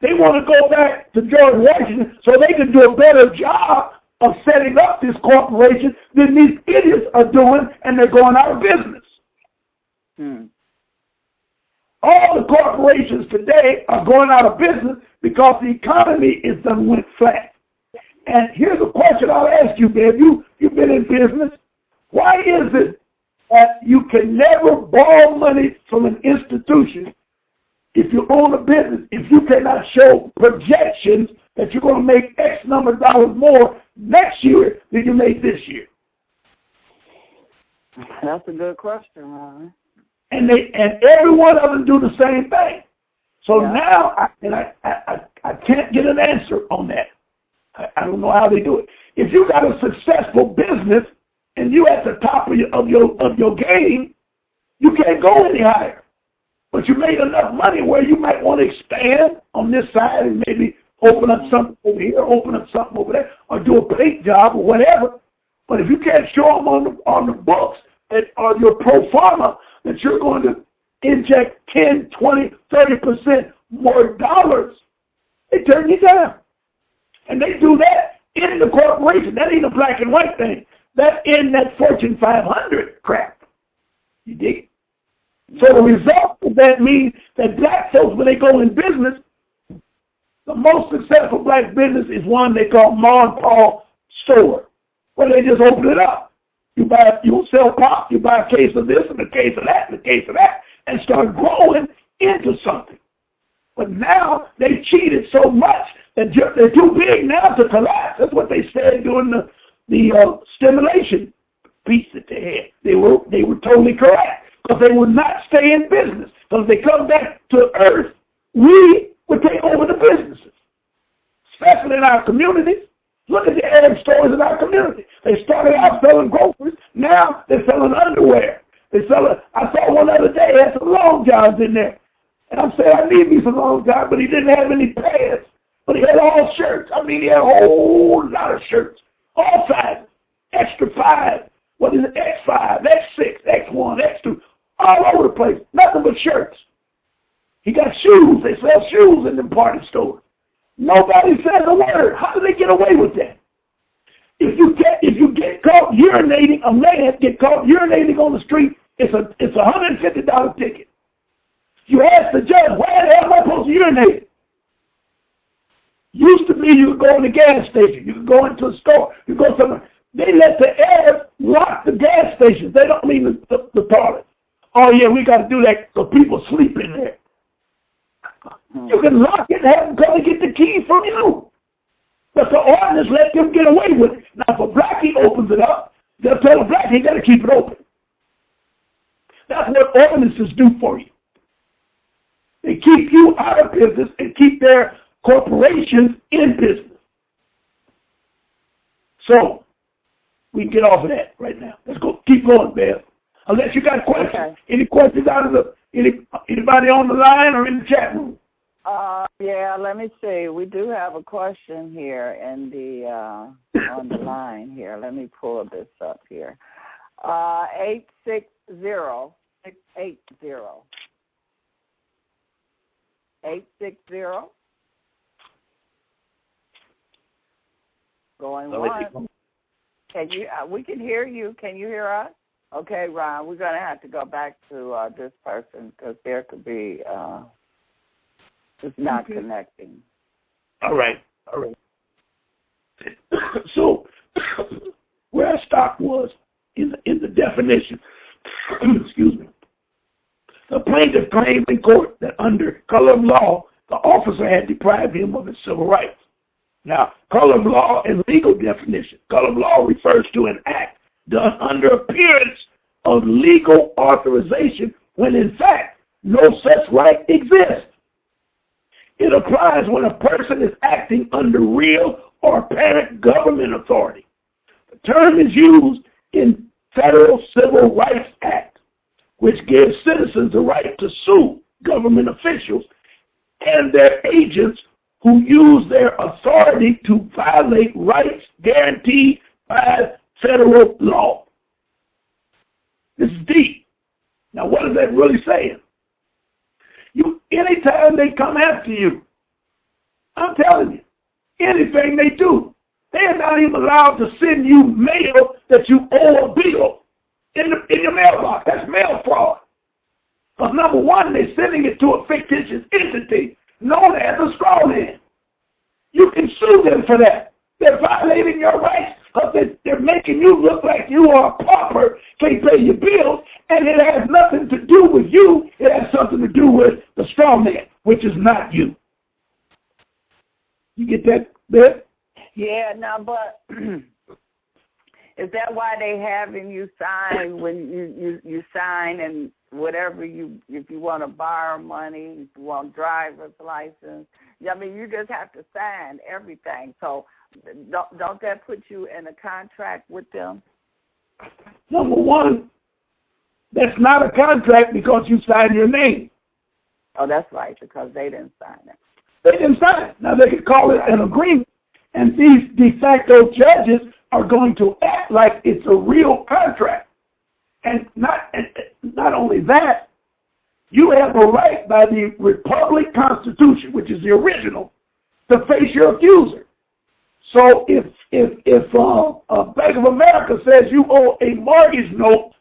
They want to go back to George Washington so they can do a better job of setting up this corporation than these idiots are doing, and they're going out of business. All the corporations today are going out of business because the economy is done went flat. And here's a question I'll ask you, man. You've been in business. Why is it that you can never borrow money from an institution if you own a business, if you cannot show projections that you're going to make X number of dollars more next year than you made this year? That's a good question, Ron. And every one of them do the same thing. So now I can't get an answer on that. I don't know how they do it. If you got a successful business and you at the top of your game, you can't go any higher. but you made enough money where you might want to expand on this side and maybe open up something over here, open up something over there, or do a paint job or whatever. But if you can't show them on the books that are your pro forma that you're going to inject 10, 20, 30% more dollars, they turn you down. And they do that in the corporation. That ain't a black and white thing. That's in that Fortune 500 crap. You dig it? So the result of that means that black folks, when they go in business, the most successful black business is one they call mom and pop store, where they just open it up. You sell pop, you buy a case of this and a case of that and a case of that, and start growing into something. But now they cheated so much that they're too big now to collapse. That's what they said during the stimulation piece that they had. They were totally correct, because they would not stay in business. Because if they come back to earth, we would take over the businesses, especially in our communities. Look at the Arab stores in our community. They started out selling groceries. Now they're selling underwear. I saw one other day, had some long johns in there. And I'm saying, I need me some long johns, but he didn't have any pants. But he had all shirts. I mean, he had a whole lot of shirts. All sizes. Extra 5. What is it? X5, X6, X1, X2. All over the place. Nothing but shirts. He got shoes. They sell shoes in them party stores. Nobody says a word. How do they get away with that? If you get caught urinating, a man get caught urinating on the street, it's a $150 ticket. You ask the judge, why the hell am I supposed to urinate? Used to be you could go in the gas station, you could go into a store, you go somewhere. They let the Arabs lock the gas stations. They don't mean the toilet. Oh yeah, we got to do that because people sleep in there. You can lock it and have them come and get the key from you. But the ordinance let them get away with it. Now, if a blackie opens it up, they'll tell a blackie he got to keep it open. That's what ordinances do for you. They keep you out of business and keep their corporations in business. So, we can get off of that right now. Let's go. Keep going, Bev. Unless you got questions. Okay. Any questions anybody on the line or in the chat room? Yeah, let me see. We do have a question here in the on the line here. Let me pull this up here. 860-680. 860. Going once. Can you? We can hear you. Can you hear us? Okay, Ron. We're gonna have to go back to this person because there could be it's not connecting. All right. So where I stopped was in the definition. Excuse me. The plaintiff claimed in court that under color of law, the officer had deprived him of his civil rights. Now, color of law and legal definition. Color of law refers to an act done under appearance of legal authorization when in fact no such right exists. It applies when a person is acting under real or apparent government authority. The term is used in Federal Civil Rights Act, which gives citizens the right to sue government officials and their agents who use their authority to violate rights guaranteed by federal law. This is deep. Now, what is that really saying? Anytime they come after you, I'm telling you, anything they do, they are not even allowed to send you mail that you owe a bill in your mailbox. That's mail fraud. Because number one, they're sending it to a fictitious entity known as a straw man. You can sue them for that. They're violating your rights because they're making you look like you are a pauper, can't pay your bills, and it has nothing to do with you. It has something to do with the straw man, which is not you. You get that, Beth? Yeah, no, but is that why they having you sign when you sign and whatever if you want to borrow money, if you want driver's license? I mean, you just have to sign everything. So don't that put you in a contract with them? Number one, that's not a contract because you signed your name. Oh, that's right, because they didn't sign it. They didn't sign it. Now, they could call it an agreement, and these de facto judges are going to act like it's a real contract. And not only that, you have a right by the Republic Constitution, which is the original, to face your accuser. So if Bank of America says you owe a mortgage note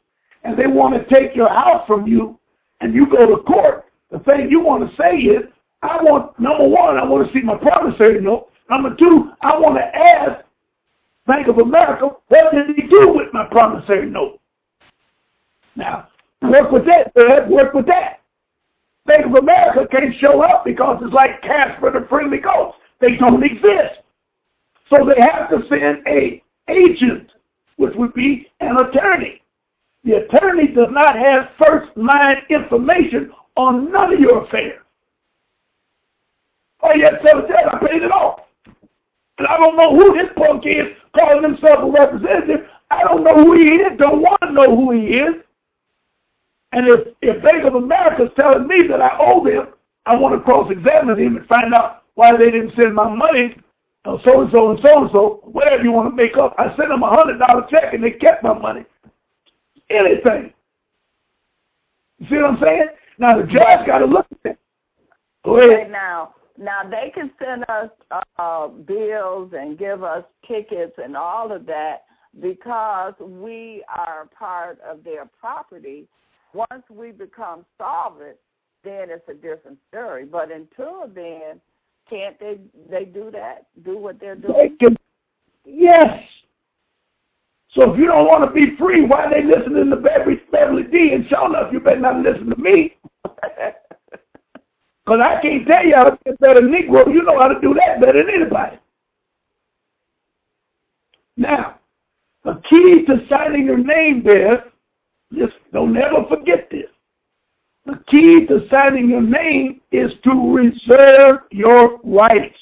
and they want to take your house from you and you go to court, the thing you want to say is, number one, I want to see my promissory note. Number two, I want to ask Bank of America, what did he do with my promissory note? Now, work with that, Ed. Work with that. Bank of America can't show up because it's like Casper the Friendly Ghost. They don't exist. So they have to send an agent, which would be an attorney. The attorney does not have first-line information on none of your affairs. Oh, yeah, tell that I paid it off. And I don't know who this punk is calling himself a representative. I don't know who he is, don't want to know who he is. And if Bank of America is telling me that I owe them, I want to cross-examine him and find out why they didn't send my money, so-and-so and so-and-so, whatever you want to make up. I sent them a $100 check and they kept my money. Anything. You see what I'm saying? Now, the judge got to look at that. Go ahead. Okay, now they can send us bills and give us tickets and all of that because we are part of their property. Once we become solvent, then it's a different story. But until then, can't they do that? Do what they're doing? Yes. So if you don't want to be free, why are they listening to Beverly D? And sure enough, you better not listen to me. Because I can't tell you how to get better Negro. You know how to do that better than anybody. Now, the key to signing your name there, just don't ever forget this. The key to signing your name is to reserve your rights.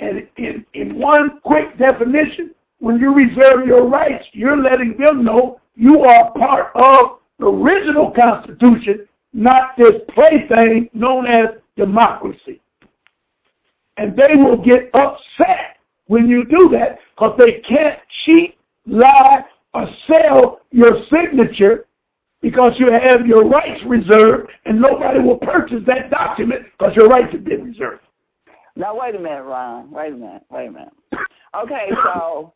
And in one quick definition, when you reserve your rights, you're letting them know you are part of the original Constitution, not this plaything known as democracy. And they will get upset when you do that because they can't cheat, lie, or sell your signature because you have your rights reserved and nobody will purchase that document because your rights have been reserved. Now, wait a minute, Ron. Wait a minute. Okay, so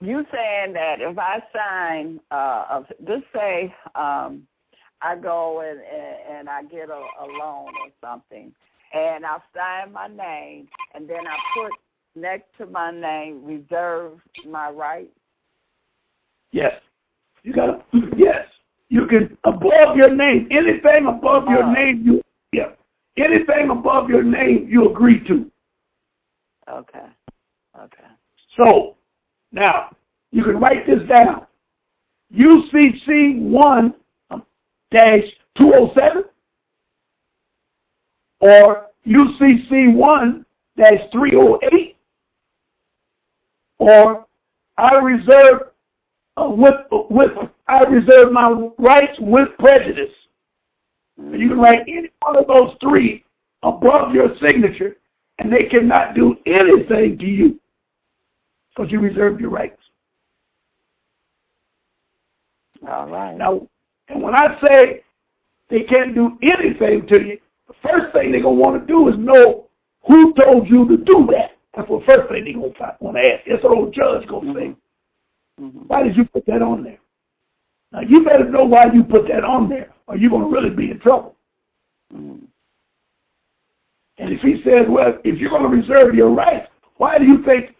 you saying that if I sign, just say I go and I get a loan or something, and I sign my name, and then I put next to my name, reserve my rights? Yes. Yes. You can, above your name, anything above your name, anything above your name you agree to. Okay. So, now, you can write this down. UCC 1-207 or UCC 1-308 or I reserve I reserve my rights with prejudice. And you can write any one of those three above your signature, and they cannot do anything to you because you reserve your rights. All right. Now, and when I say they can't do anything to you, the first thing they're going to want to do is know who told you to do that. That's the first thing they're going to want to ask. That's what old judge going to say. Why did you put that on there? Now, you better know why you put that on there, or you're going to really be in trouble. And if he says, well, if you're going to reserve your rights, why do you think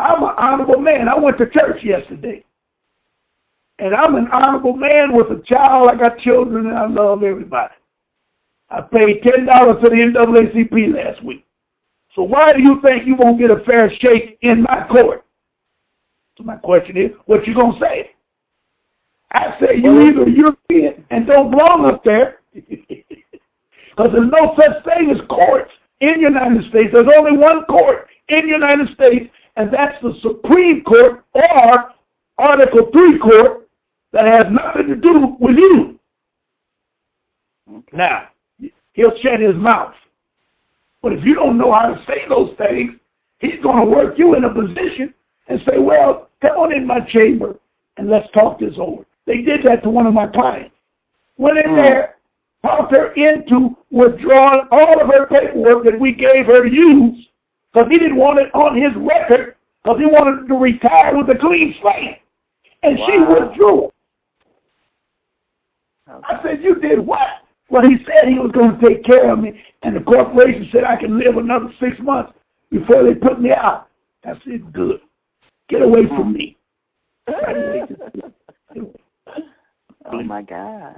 I'm an honorable man? I went to church yesterday. And I'm an honorable man with a child. I got children, and I love everybody. I paid $10 to the NAACP last week. So why do you think you won't get a fair shake in my court? So my question is, what you going to say? I say you either European and don't belong up there, because there's no such thing as courts in the United States. There's only one court in the United States, and that's the Supreme Court or Article 3 court that has nothing to do with you. Now, he'll shut his mouth. But if you don't know how to say those things, he's going to work you in a position and say, well, come on in my chamber and let's talk this over. They did that to one of my clients. Went in there, talked her into withdrawing all of her paperwork that we gave her to use because he didn't want it on his record because he wanted to retire with a clean slate. And she withdrew. Okay. I said, you did what? Well, he said he was going to take care of me, and the corporation said I can live another 6 months before they put me out. I said, good. Get away from me. Oh, my God.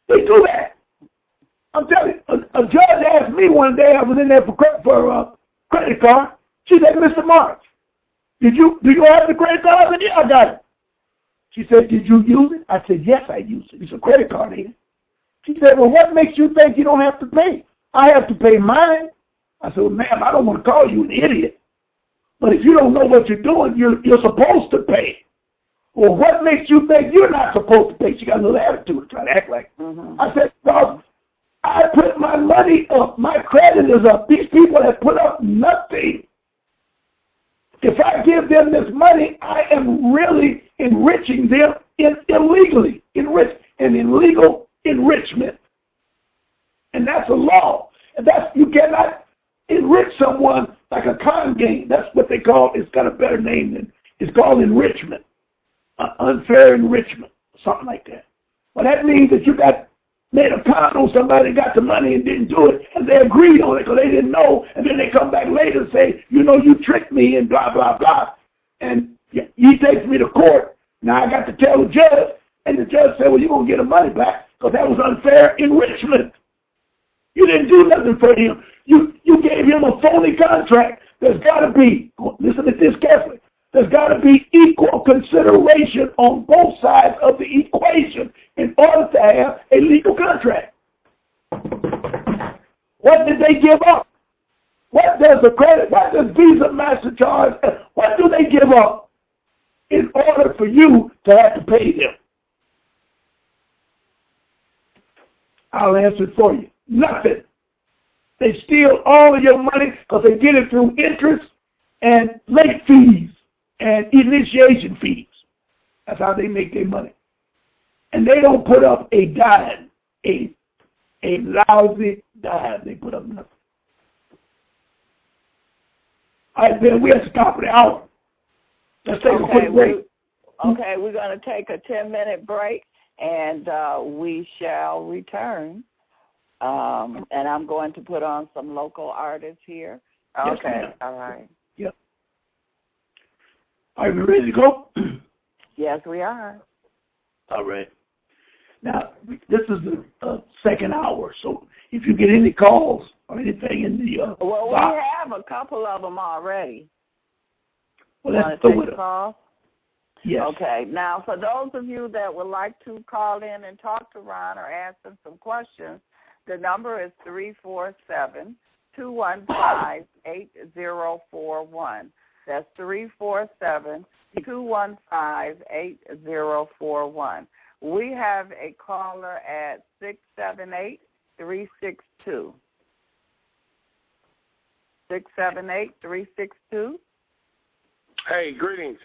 They do that. I'm telling you, a judge asked me one day, I was in there for a credit card. She said, Mr. Marks, do you have the credit card? I said, yeah, I got it. She said, did you use it? I said, yes, I used it. It's a credit card, ain't it? She said, well, what makes you think you don't have to pay? I have to pay mine. I said, well, ma'am, I don't want to call you an idiot. But if you don't know what you're doing, you're supposed to pay. Well, what makes you think you're not supposed to pay? She got a little attitude, trying to act like. I said, well, I put my money up. My credit is up. These people have put up nothing. If I give them this money, I am really enriching them illegally, illegal enrichment. And that's a law. And you cannot enrich someone like a con game. That's what they call it. It's got a better name than it's called enrichment. Unfair enrichment, something like that. Well, that means that you made a con on somebody and got the money and didn't do it, and they agreed on it because they didn't know, and then they come back later and say, you tricked me and blah, blah, blah. And he takes me to court. Now I got to tell the judge, and the judge said, well, you're going to get the money back because that was unfair enrichment. You didn't do nothing for him. You gave him a phony contract. There's got to be, listen to this carefully, there's got to be equal consideration on both sides of the equation in order to have a legal contract. What did they give up? What does Visa, MasterCard, what do they give up in order for you to have to pay them? I'll answer it for you. Nothing. They steal all of your money because they get it through interest and late fees and initiation fees. That's how they make their money. And they don't put up a dime, a lousy dime. They put up nothing. All right, then, we're at the top of the hour. Let's take a quick break. Okay, we're going to take a 10-minute break, and we shall return. And I'm going to put on some local artists here. Okay, yes, all right. Yep. Are we ready to go? Yes, we are. All right. Now, this is the second hour, so if you get any calls or anything in the well, box, we have a couple of them already. Well, let's do it. Yes. Okay. Now, for those of you that would like to call in and talk to Ron or ask him some questions, the number is 347-215-8041. That's 347-215-8041. We have a caller at 678-362. 678-362. Hey, greetings.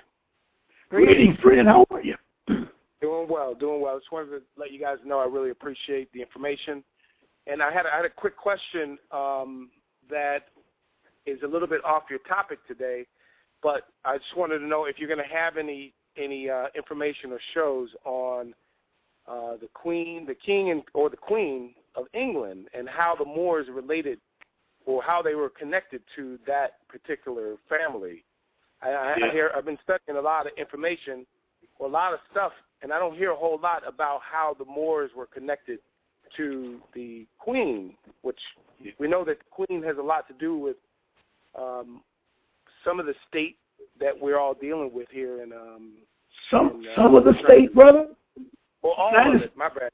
Greetings, friend. How are you? Doing well. Just wanted to let you guys know I really appreciate the information. And I had a quick question that is a little bit off your topic today, but I just wanted to know if you're going to have any information or shows on the King or the Queen of England and how the Moors related or how they were connected to that particular family. I've been studying a lot of information or a lot of stuff, and I don't hear a whole lot about how the Moors were connected to the Queen, which we know that the Queen has a lot to do with some of the state that we're all dealing with here in some of the state, brother. Well, all of it. My bad.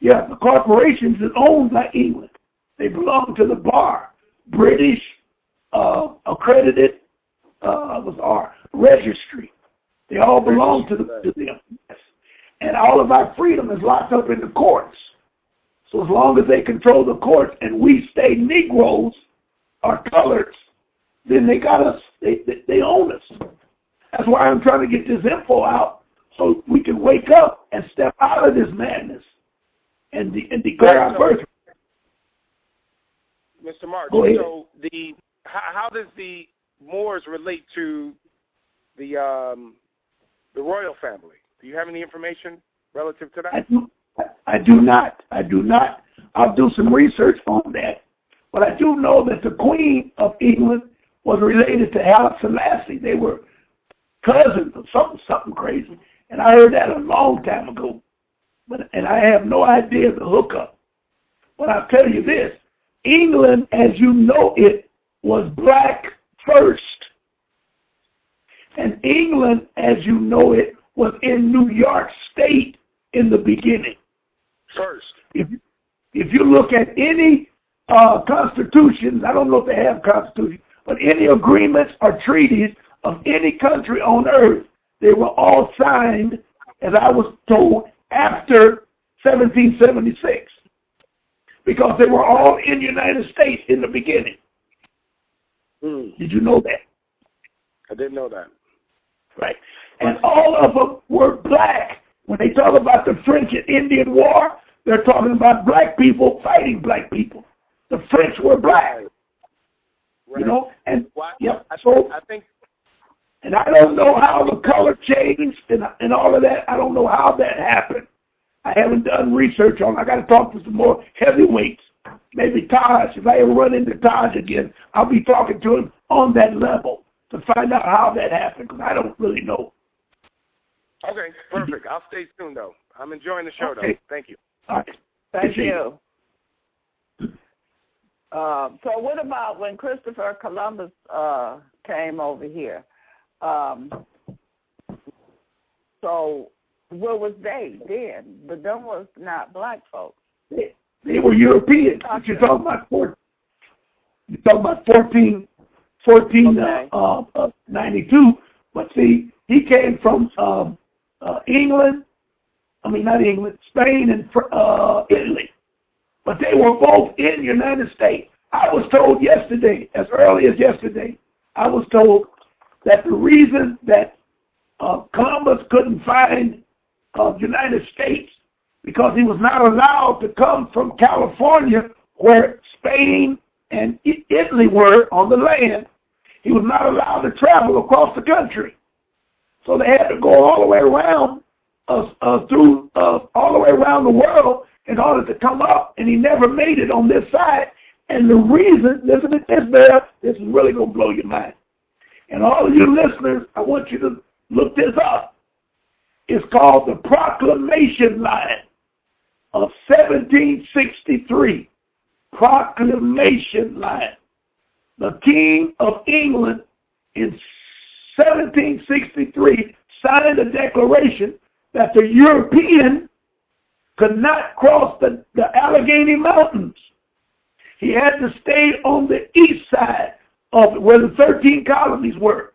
Yeah, the corporations is owned by England. They belong to the bar, British accredited was our registry. They all belong to them. And all of our freedom is locked up in the courts. So as long as they control the courts and we stay Negroes or coloreds, then they got us, they own us. That's why I'm trying to get this info out so we can wake up and step out of this madness and declare our birthright. Mr. March, so how does the Moors relate to the royal family? Do you have any information relative to that? I do not. I'll do some research on that. But I do know that the Queen of England was related to Haile Selassie. They were cousins or something crazy. And I heard that a long time ago. And I have no idea the hookup. But I'll tell you this. England, as you know it, was black first. And England, as you know it, was in New York State in the beginning. First. If you look at any constitutions, I don't know if they have constitutions, but any agreements or treaties of any country on earth, they were all signed, as I was told, after 1776. Because they were all in the United States in the beginning. Did you know that? I didn't know that. Right. And all of them were black. When they talk about the French and Indian War, they're talking about black people fighting black people. The French were black. Right. You know? And I think. And I don't know how the color changed and all of that. I don't know how that happened. I haven't done research on it. I got to talk to some more heavyweights. Maybe Taj. If I ever run into Taj again, I'll be talking to him on that level to find out how that happened, because I don't really know. Okay, perfect. I'll stay tuned, though. I'm enjoying the show, though. Thank you. All right. Thank you. So what about when Christopher Columbus came over here? So where was they then? But them was not black folks. They were Europeans. You're talking about 1492. But see, he came from England. I mean, not England, Spain and Italy. But they were both in the United States. I was told yesterday, as early as yesterday, I was told that the reason that Columbus couldn't find the United States because he was not allowed to come from California, where Spain and Italy were on the land. He was not allowed to travel across the country. So they had to go all the way around all the way around the world in order to come up, and he never made it on this side. And the reason, listen to this, man, this is really going to blow your mind. And all of you listeners, I want you to look this up. It's called the Proclamation Line of 1763. Proclamation Line. The King of England in 1763 signed a declaration that the European could not cross the Allegheny Mountains. He had to stay on the east side of where the 13 colonies were,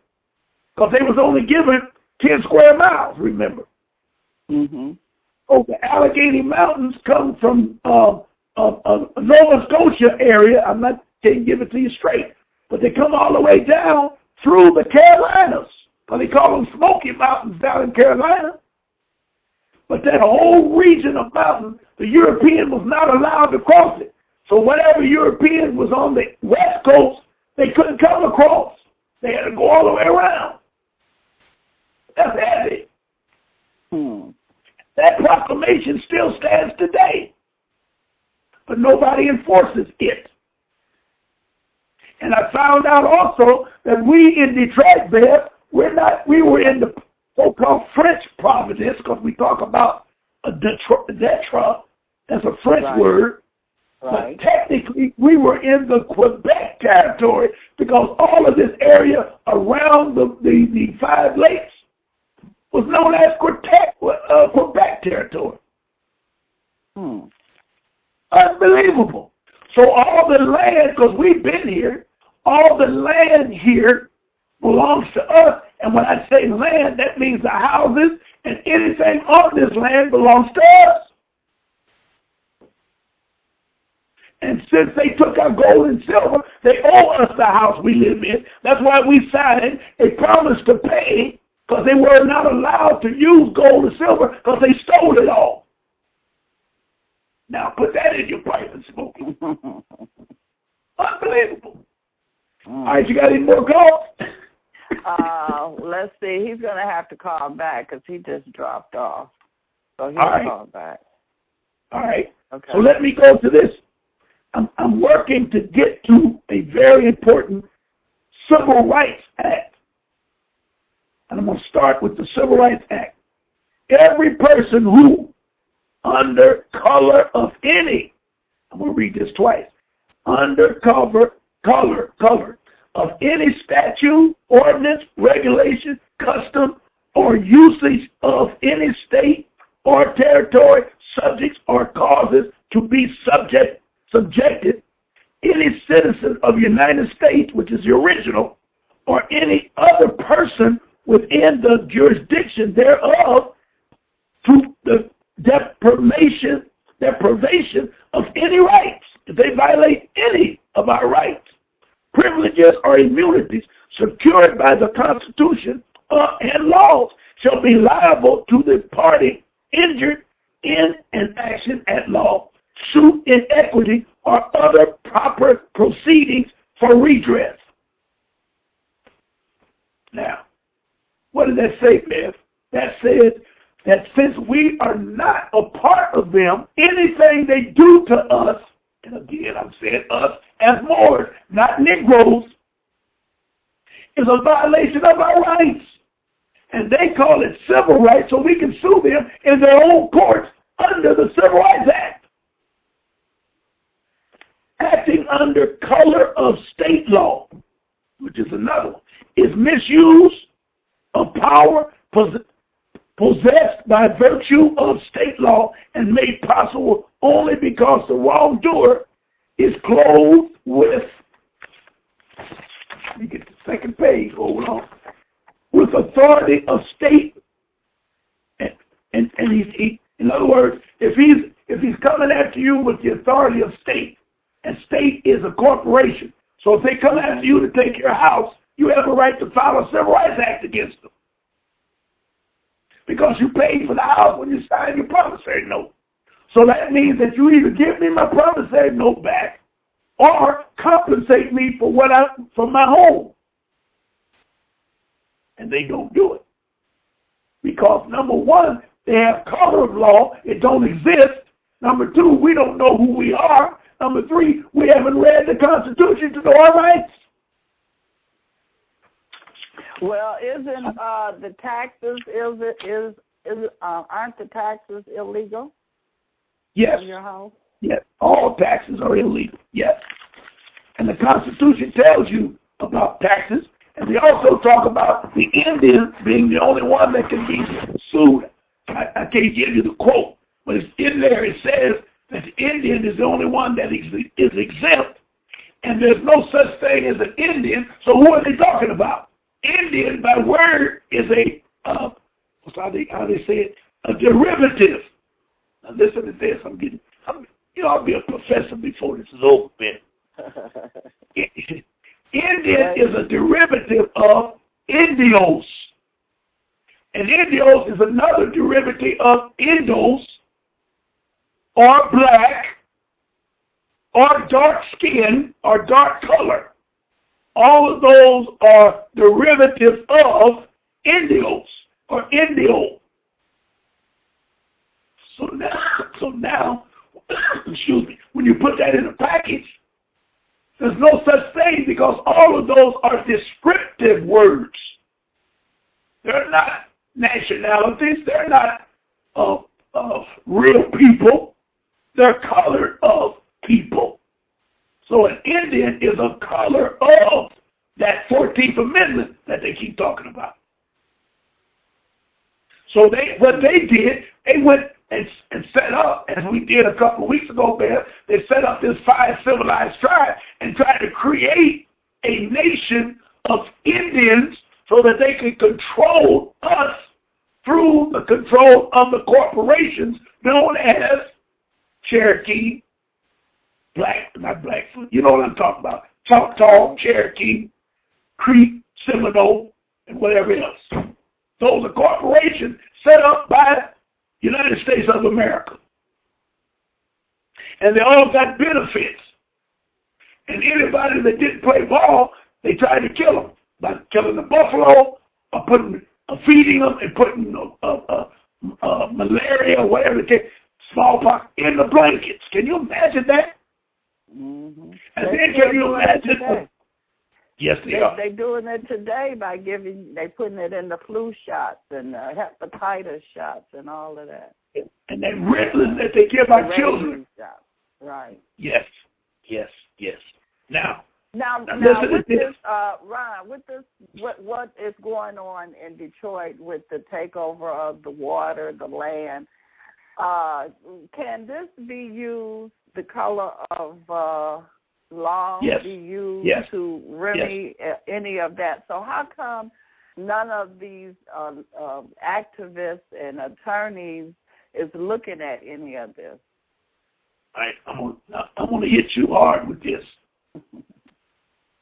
because they was only given 10 square miles, remember. Mm-hmm. So the Allegheny Mountains come from Nova Scotia area. Can't give it to you straight, but they come all the way down through the Carolinas, because they call them Smoky Mountains down in Carolina. But that whole region of mountains, the European was not allowed to cross it. So whatever European was on the west coast, they couldn't come across. They had to go all the way around. That's heavy. That proclamation still stands today, but nobody enforces it. And I found out also that we in Detroit there, we were in the so-called French province, because we talk about Detroit, that's a French word. Right. But technically, we were in the Quebec territory, because all of this area around the 5 lakes was known as Quebec territory. Unbelievable. So all the land, because we've been here, all the land here belongs to us. And when I say land, that means the houses and anything on this land belongs to us. And since they took our gold and silver, they owe us the house we live in. That's why we signed a promise to pay, because they were not allowed to use gold and silver because they stole it all. Now put that in your pipe and smoke it. Unbelievable. All right, you got any more calls? Let's see. He's going to have to call back because he just dropped off. So he'll call back. All right. Okay. So let me go to this. I'm working to get to a very important Civil Rights Act. And I'm going to start with the Civil Rights Act. Every person who, under color of any, I'm going to read this twice, under color of any statute, ordinance, regulation, custom, or usage of any state or territory, subjects or causes to be subjected, any citizen of the United States, which is the original, or any other person within the jurisdiction thereof, to the deprivation of any rights. If they violate any of our rights, privileges, or immunities secured by the Constitution and laws, shall be liable to the party injured in an action at law, suit in equity, or other proper proceedings for redress. Now, what does that say, Bev? That says that since we are not a part of them, anything they do to us, and again I'm saying us as Moors, not Negroes, is a violation of our rights. And they call it civil rights, so we can sue them in their own courts under the Civil Rights Act. Acting under color of state law, which is another one, is misuse of power possessed by virtue of state law and made possible only because the wrongdoer is clothed with, let me get the second page, hold on, with authority of state. And he, in other words, if he's coming after you with the authority of state, and state is a corporation, so if they come after you to take your house, you have a right to file a Civil Rights Act against them. Because you paid for the house when you signed your promissory note. So that means that you either give me my promissory note back or compensate me for for my home. And they don't do it. Because number one, they have color of law, it don't exist. Number two, we don't know who we are. Number three, we haven't read the Constitution to know our rights. Well, isn't the taxes aren't the taxes illegal? Yes. On your house? Yes. All taxes are illegal. Yes. And the Constitution tells you about taxes, and we also talk about the Indian being the only one that can be sued. I can't give you the quote, but it's in there. It says that the Indian is the only one that is exempt, and there's no such thing as an Indian. So who are they talking about? Indian, by word, is how they say it, a derivative. Now listen to this. I'll be a professor before this is over, man. Indian is a derivative of Indios. And Indios is another derivative of Indos, or black, or dark skin, or dark color. All of those are derivatives of Indios, or Indio. So now, excuse me, when you put that in a package, there's no such thing because all of those are descriptive words. They're not nationalities. They're not real people. They're color of people. So an Indian is a color of that 14th Amendment that they keep talking about. So what they did, they went and set up, as we did a couple of weeks ago, man, they set up this 5 civilized tribes and tried to create a nation of Indians so that they could control us through the control of the corporations known as Cherokee, not Blackfoot, you know what I'm talking about. Choctaw, Cherokee, Creek, Seminole, and whatever else. Those are corporations set up by United States of America. And they all got benefits. And anybody that didn't play ball, they tried to kill them by killing the buffalo or feeding them and putting malaria or whatever it is, smallpox in the blankets. Can you imagine that? Mm-hmm. And then can you imagine? Yes, they are. They're doing it today by they putting it in the flu shots and hepatitis shots and all of that. And that Ritalin that they give our children. Shots. Right. Yes. Now with this, Ron, with this, what is going on in Detroit with the takeover of the water, the land? Can this be used, the color of law, be used to remedy any of that? So how come none of these activists and attorneys is looking at any of this? I'm going to hit you hard with this.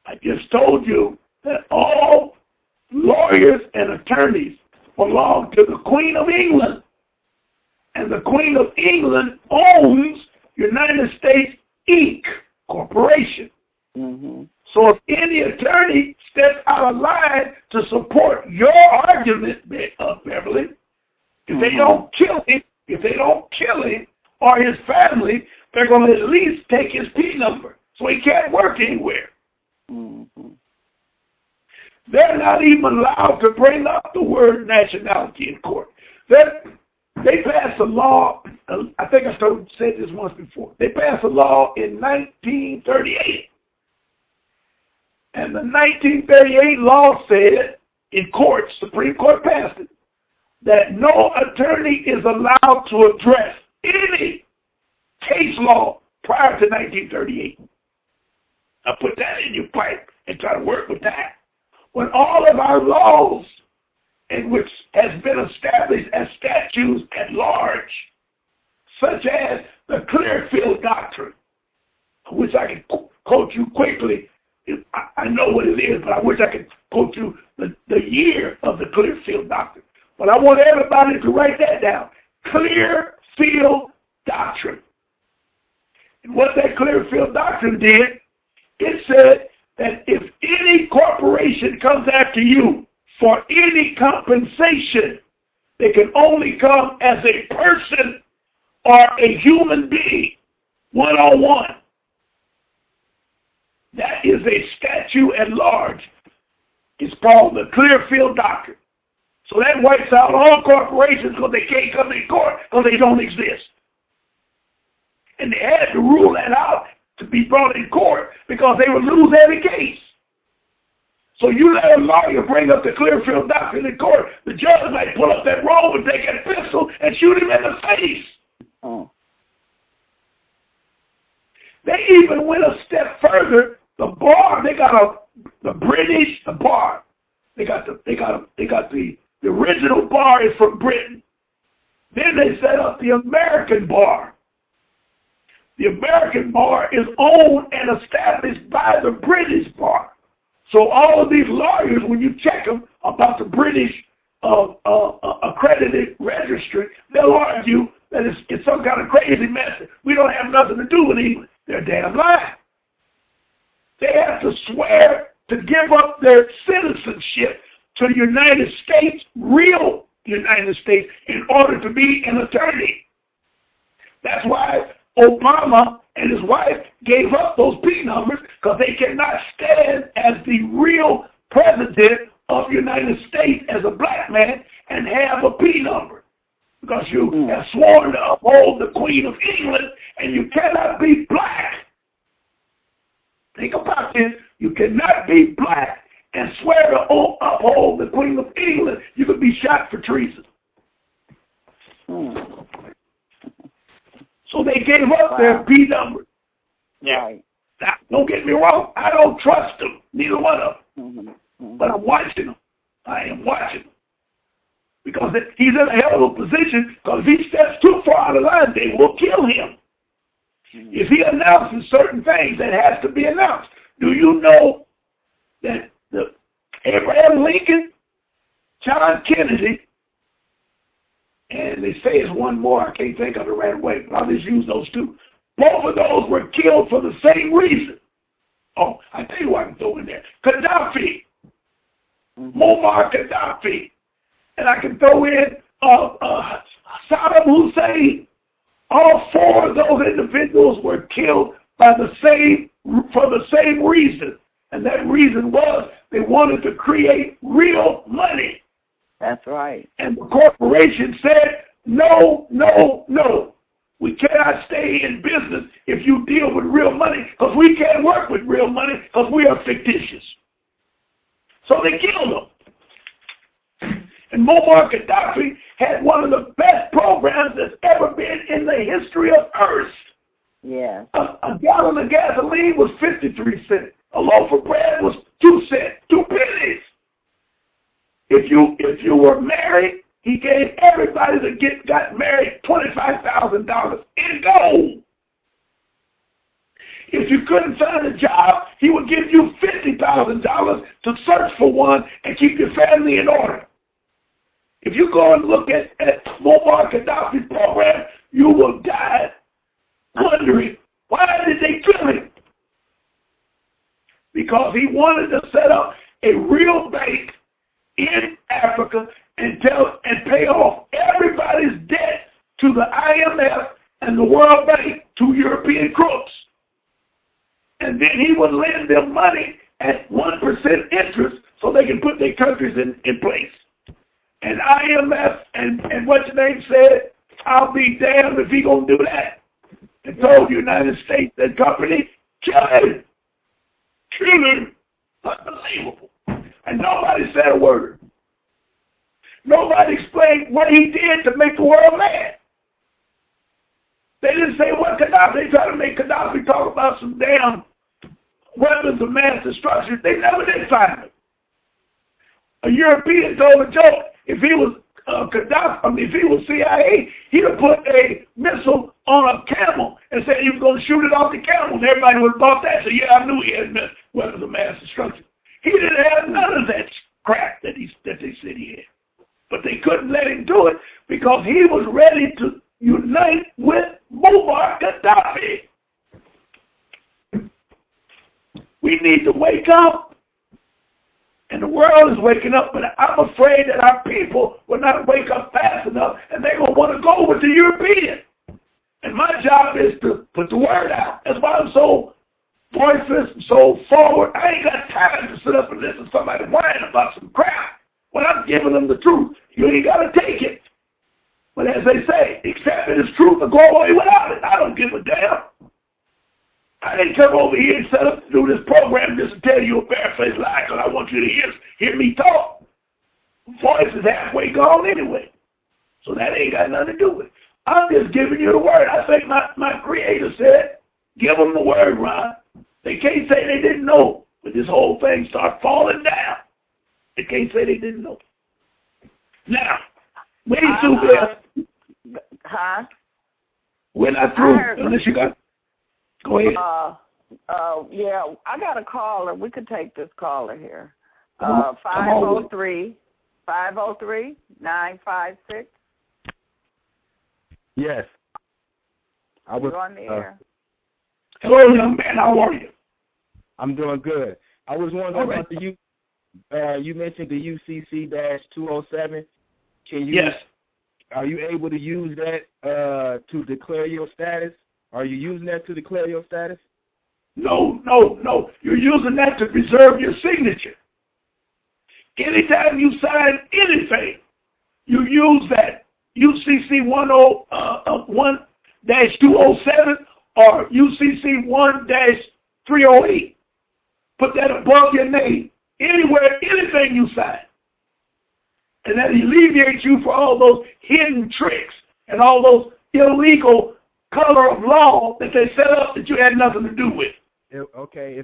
I just told you that all lawyers and attorneys belong to the Queen of England. And the Queen of England owns United States Inc. Corporation. Mm-hmm. So if any attorney steps out of line to support your argument, Beverly, if they don't kill him or his family, they're going to at least take his P number so he can't work anywhere. Mm-hmm. They're not even allowed to bring up the word nationality in court. They passed a law, I think I said this once before. They passed a law in 1938. And the 1938 law said, in court, Supreme Court passed it, that no attorney is allowed to address any case law prior to 1938. I put that in your pipe and try to work with that. When all of our laws, in which has been established as statutes at large, such as the Clearfield Doctrine, which I can quote you quickly. I know what it is, but I wish I could quote you the year of the Clearfield Doctrine. But I want everybody to write that down. Clearfield Doctrine. And what that Clearfield Doctrine did, it said that if any corporation comes after you for any compensation, they can only come as a person or a human being, one-on-one. That is a statute at large. It's called the Clearfield Doctrine. So that wipes out all corporations because they can't come in court because they don't exist. And they had to rule that out to be brought in court because they would lose every case. So you let a lawyer bring up the Clearfield Doctrine in court, the judge might pull up that robe and take a pistol and shoot him in the face. Oh. They even went a step further. The bar, they got the British bar. They got the original bar is from Britain. Then they set up the American bar. The American bar is owned and established by the British bar. So all of these lawyers, when you check them about the British accredited registry, they'll argue that it's some kind of crazy mess. We don't have nothing to do with England. They're damn lying. They have to swear to give up their citizenship to the United States, real United States, in order to be an attorney. That's why Obama and his wife gave up those P numbers, because they cannot stand as the real president of the United States as a black man and have a P number. Because you have sworn to uphold the Queen of England, and you cannot be black. Think about this. You cannot be black and swear to uphold the Queen of England. You could be shot for treason. So they gave up their P number. Right. Now, don't get me wrong. I don't trust them, neither one of them. But I'm watching them. I am watching them. Because he's in a hell of a position, because if he steps too far out of line, they will kill him. If he announces certain things that has to be announced, do you know that Abraham Lincoln, John Kennedy, and they say it's one more, I can't think of it right away, but I'll just use those two. Both of those were killed for the same reason. Oh, I tell you what I can throw in there. Gaddafi, Muammar Gaddafi, and I can throw in Saddam Hussein. All four of those individuals were killed for the same reason. And that reason was they wanted to create real money. That's right. And the corporation said, no, no, no. We cannot stay in business if you deal with real money, because we can't work with real money because we are fictitious. So they killed him. And Muammar Gaddafi had one of the best programs that's ever been in the history of Earth. Yeah. A gallon of gasoline was 53 cents. A loaf of bread was 2 cents, 2 pennies. If you were married, he gave everybody that got married $25,000 in gold. If you couldn't find a job, he would give you $50,000 to search for one and keep your family in order. If you go and look at Muammar Gaddafi's program, you will die wondering, why did they kill him? Because he wanted to set up a real bank in Africa and pay off everybody's debt to the IMF and the World Bank, to European crooks. And then he would lend them money at 1% interest so they can put their countries in place. And IMF and what's your name said, I'll be damned if he gonna do that. And told the United States and company, kill him. Kill him. Unbelievable. And nobody said a word. Nobody explained what he did to make the world mad. They didn't say what Gaddafi. They tried to make Gaddafi talk about some damn weapons of mass destruction. They never did find it. A European told a joke. If he was if he was CIA, he'd have put a missile on a camel and said he was going to shoot it off the camel, and everybody would have thought that. So yeah, I knew he had weapons of mass destruction. He didn't have none of that crap that they said he had. But they couldn't let him do it because he was ready to unite with Muammar Gaddafi. We need to wake up. And the world is waking up, but I'm afraid that our people will not wake up fast enough, and they're going to want to go with the European. And my job is to put the word out. That's why I'm so voiceless and so forward. I ain't got time to sit up and listen to somebody whine about some crap when I'm giving them the truth. You ain't got to take it. But as they say, accept it as truth or go away without it. I don't give a damn. I didn't come over here and set up to do this program just to tell you a barefaced lie, because I want you to hear me talk. Voice is halfway gone anyway. So that ain't got nothing to do with it. I'm just giving you the word. I think my creator said, give them the word, Ron. They can't say they didn't know when this whole thing started falling down. They can't say they didn't know. Now, wait, Sue Bell. Huh? We're not through unless you got... Go ahead. Yeah, I got a caller. We could take this caller here. 503-956. Yes. You're on the air. Hello, young man. How are you? I'm doing good. I was wondering about the you mentioned the UCC-207. Yes. Are you able to use that to declare your status? Are you using that to declare your status? No. You're using that to preserve your signature. Anytime you sign anything, you use that UCC 101-207 or UCC 1-308. Put that above your name. Anywhere, anything you sign. And that alleviates you for all those hidden tricks and all those illegal color of law that they set up that you had nothing to do with. Okay,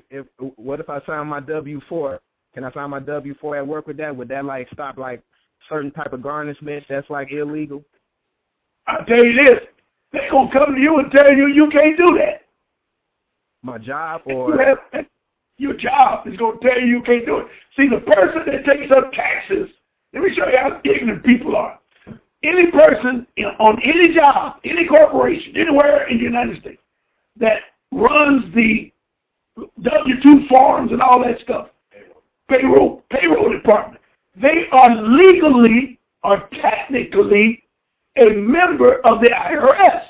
what if I sign my W-4? Can I sign my W-4 at work with that? Would that like stop like certain type of garnishments that's like illegal? I'll tell you this, they're going to come to you and tell you you can't do that. My job or your job is going to tell you can't do it. See, the person that takes up taxes, let me show you how ignorant people are. Any person on any job, any corporation, anywhere in the United States that runs the W-2 forms and all that stuff, payroll department, they are legally or technically a member of the IRS.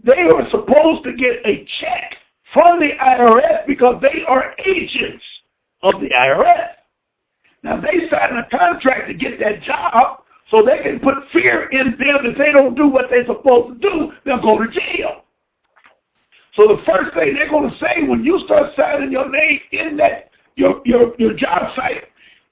They are supposed to get a check from the IRS because they are agents of the IRS. Now, they sign a contract to get that job so they can put fear in them. If they don't do what they're supposed to do, they'll go to jail. So the first thing they're going to say when you start signing your name in that your job site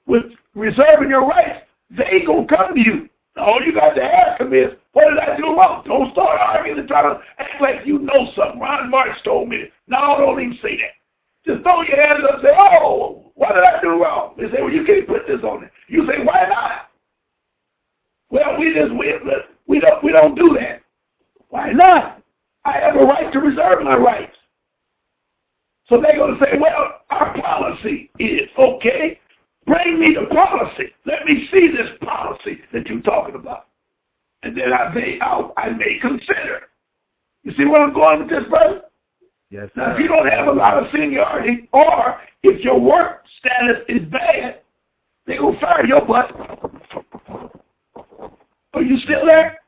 with reserving your rights, they going to come to you. All you got to ask them is, what did I do wrong? Don't start arguing and try to act like you know something. Ron March told me. No, don't even say that. Just throw your hands up and say, oh, what did I do wrong? They say, well, you can't put this on it. You say, why not? Well, we don't do that. Why not? I have a right to reserve my rights. So they're going to say, well, our policy is, okay, bring me the policy. Let me see this policy that you're talking about. And then I may consider. You see where I'm going with this, brother? Yes, sir. Now, if you don't have a lot of seniority, or if your work status is bad, they're going to fire your butt. Are you still there?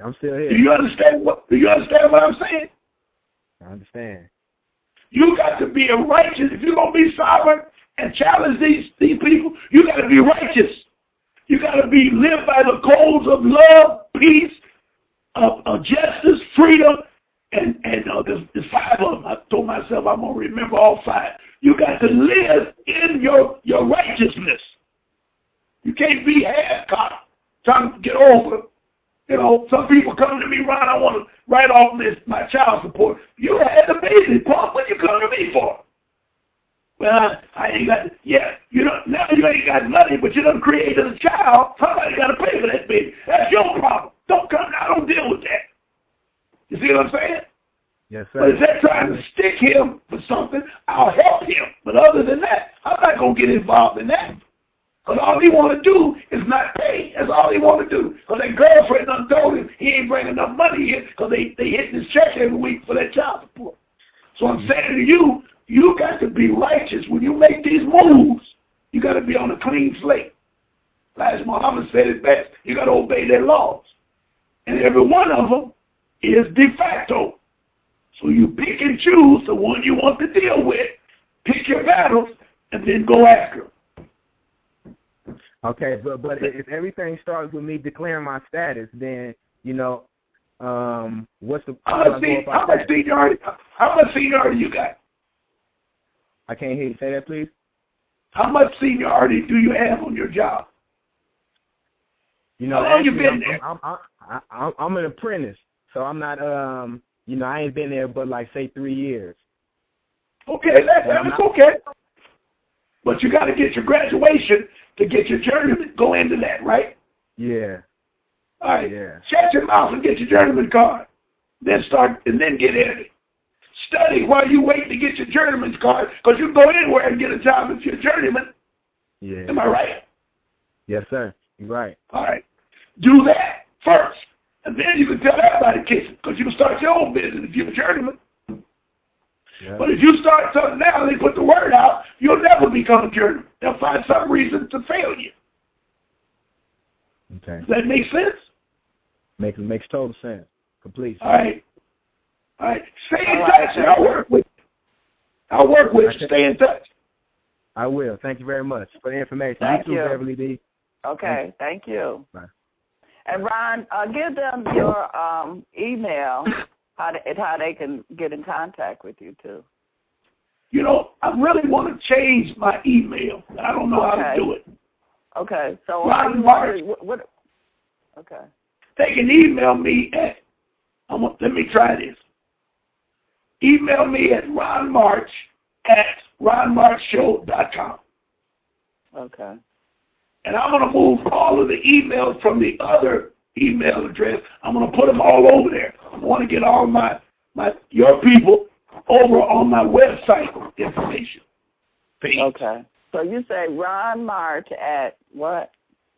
I'm still here. Do you understand what I'm saying? I understand. You got to be a righteous. If you're going to be sovereign and challenge these people, you got to be righteous. You got to be live by the codes of love, peace, of justice, freedom, and there's 5 of them. I told myself I'm going to remember all 5. You got to live in your righteousness. You can't be half-cocked trying to get over. You know, some people come to me, Ron, I want to write off my child support. You had the baby, Paul. What you come to me for? Well, I ain't got, now you ain't got money, but you done created a child. Somebody got to pay for that baby. That's your problem. I don't deal with that. You see what I'm saying? Yes, sir. But if they're trying to stick him for something, I'll help him. But other than that, I'm not going to get involved in that. Because all he want to do is not pay. That's all he want to do. Because that girlfriend done told him he ain't bringing enough money in because they hitting his check every week for that child support. So I'm saying to you, you got to be righteous. When you make these moves, you got to be on a clean slate. Elijah Muhammad said it best. You got to obey their laws. And every one of them is de facto. So you pick and choose the one you want to deal with, pick your battles, and then go after them. Okay, but if everything starts with me declaring my status, then, what's the... How much seniority you got? I can't hear you. Say that, please. How much seniority do you have on your job? How long you been there? I'm an apprentice, so I'm not, I ain't been there but, say 3 years. Okay, that's okay. But you got to get your graduation to get your journeyman. Go into that, right? Yeah. All right. Yeah. Shut your mouth and get your journeyman card. Then get in it. Study while you wait to get your journeyman's card, because you can go anywhere and get a job if you're a journeyman. Yeah. Am I right? Yes, sir. You're right. All right. Do that first, and then you can tell everybody kissing, because you can start your own business if you're a journeyman. Yeah. But if you start something now and they put the word out, you'll never become a journeyman. They'll find some reason to fail you. Okay. Does that make sense? Makes total sense. Complete sense. All right. Stay in touch, and I'll work with you. Stay in touch. I will. Thank you very much for the information. Thank you. Beverly D. Okay. Thank you. Bye. And Ron, give them your email, how they can get in contact with you too. I really want to change my email. I don't know how to do it. Okay. So Ron March. Okay. They can email me at. Let me try this. Email me at ronmarch@ronmarchshow.com. Okay. And I'm going to move all of the emails from the other email address. I'm going to put them all over there. I want to get all your people over on my website information page. Okay. So you say Ron March at what?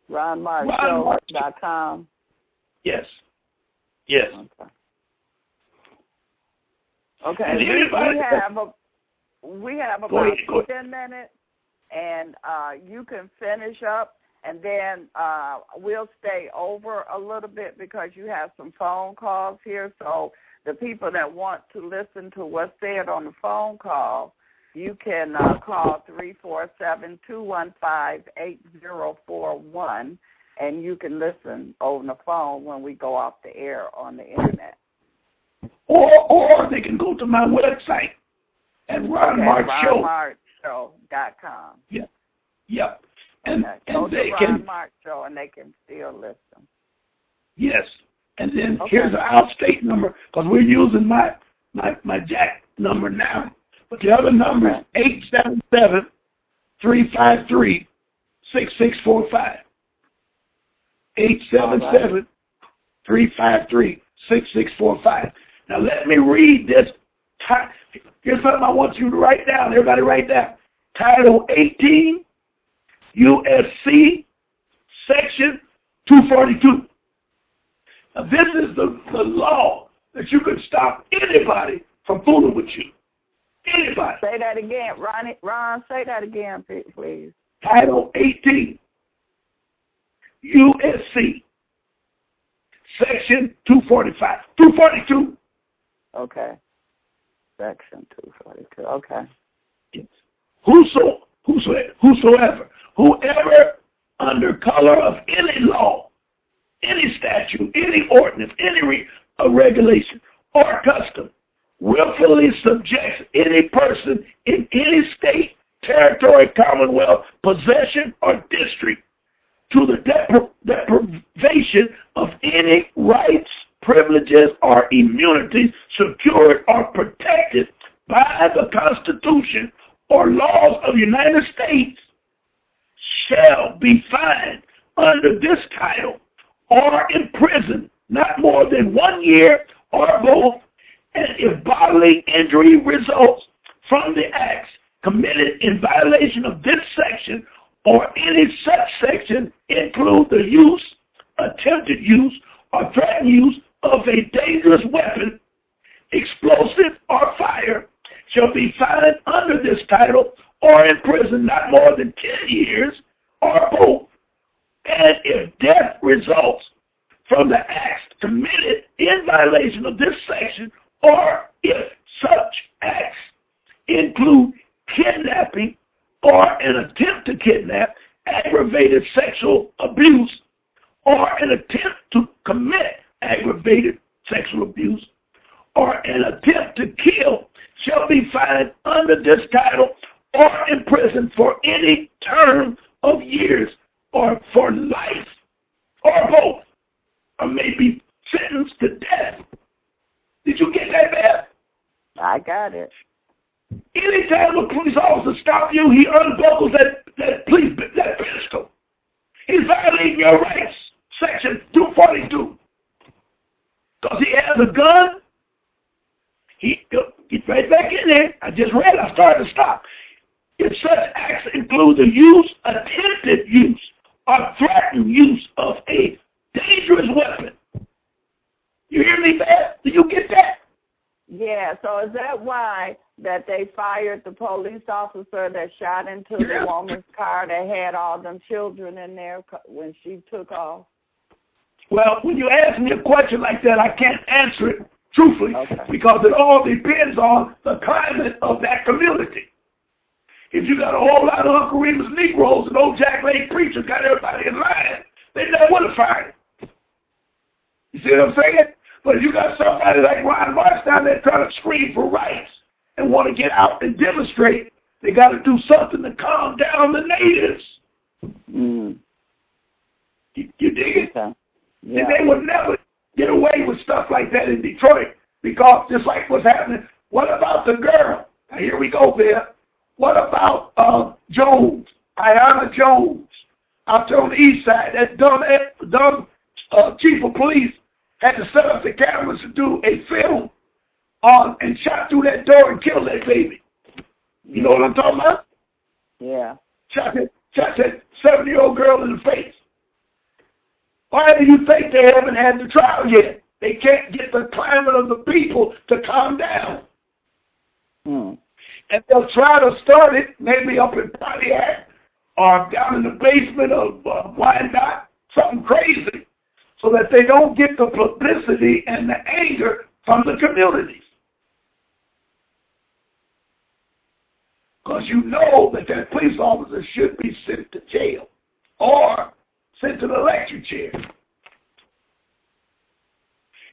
RonMarchShow.com? Yes. Yes. Okay. We have about 10 minutes, and you can finish up, and then we'll stay over a little bit because you have some phone calls here. So the people that want to listen to what's said on the phone call, you can call 347-215-8041, and you can listen over the phone when we go off the air on the Internet. Or they can go to my website at RonMarchShow.com. Yeah. Yep. And go to they Ron March Show, and they can still listen. Yes. And then here's the out-state number, because we're using my Jack number now. But the other number is 877-353-6645. 877-353-6645. Now let me read this. Here's something I want you to write down. Everybody write down. Title 18, USC, Section 242. Now this is the law that you can stop anybody from fooling with you. Anybody. Say that again. Ron, say that again, please. Title 18, USC, Section 245. 242. Okay. Section 242. Okay. Yes. Whosoever, under color of any law, any statute, any ordinance, any regulation or custom, willfully subjects any person in any state, territory, commonwealth, possession, or district to the deprivation of any rights, privileges, or immunities secured or protected by the Constitution or laws of the United States shall be fined under this title or imprisoned not more than 1 year or both, and if bodily injury results from the acts committed in violation of this section or any such section include the use, attempted use, or threatened use of a dangerous weapon, explosive, or fire, shall be fined under this title or imprisoned not more than 10 years or both, and if death results from the acts committed in violation of this section, or if such acts include kidnapping or an attempt to kidnap, aggravated sexual abuse, or an attempt to commit aggravated sexual abuse, or an attempt to kill, shall be fined under this title or imprisoned for any term of years or for life, or both, or may be sentenced to death. Did you get that, Beth? I got it. Anytime a police officer stops you, he unbuckles that pistol. He's violating your rights, Section 242. Because he has a gun, he gets right back in there. I just read, I started to stop. If such acts include the use, attempted use, or threatened use of a dangerous weapon. You hear me, Beth? Do you get that? Yeah, so is that why that they fired the police officer that shot into the woman's car that had all them children in there when she took off? Well, when you ask me a question like that, I can't answer it truthfully because it all depends on the climate of that community. If you got a whole lot of Uncle Remus Negroes and old Jack Lake preachers got everybody in line, they never would have fired him. You see what I'm saying? But if you got somebody like Ron March down there trying to scream for rights and want to get out and demonstrate, they got to do something to calm down the natives. Mm. You dig it? Okay. Yeah. And they would never get away with stuff like that in Detroit because just like what's happening, what about the girl? Now here we go there. What about Jones, Ayanna Jones, out there on the east side? That dumb chief of police had to set up the cameras to do a film and shot through that door and killed that baby. You know what I'm talking about? Yeah. Shot that 7-year-old girl in the face. Why do you think they haven't had the trial yet? They can't get the clamor of the people to calm down. And they'll try to start it maybe up in Pontiac or down in the basement of Wyandotte, something crazy, so that they don't get the publicity and the anger from the communities. Because you know that police officer should be sent to jail or sent to the electric chair.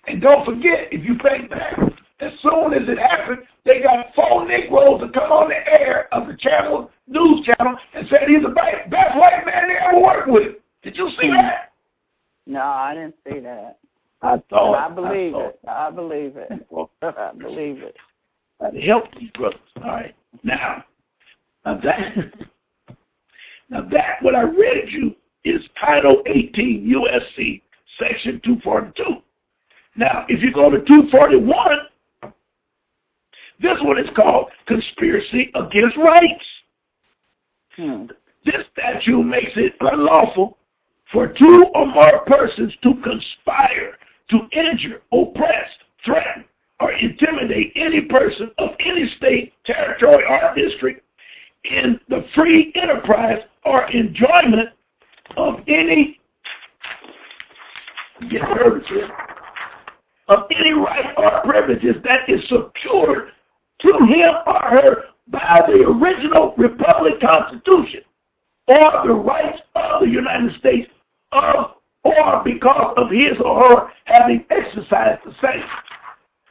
And don't forget, if you think back, as soon as it happened, they got 4 Negroes to come on the air of the news channel, and said he's the best white man they ever worked with. Did you see that? No, I didn't see that. I believe it. I believe it. I believe it. That helped these brothers. All right. Now that what I read you is Title 18 USC Section 242. Now, if you go to 241, this one is called conspiracy against rights. This statute makes it unlawful for 2 or more persons to conspire to injure, oppress, threaten, or intimidate any person of any state, territory, or district in the free enterprise or enjoyment of any right or privileges that is secured to him or her by the original Republic Constitution or the rights of the United States or because of his or her having exercised the same.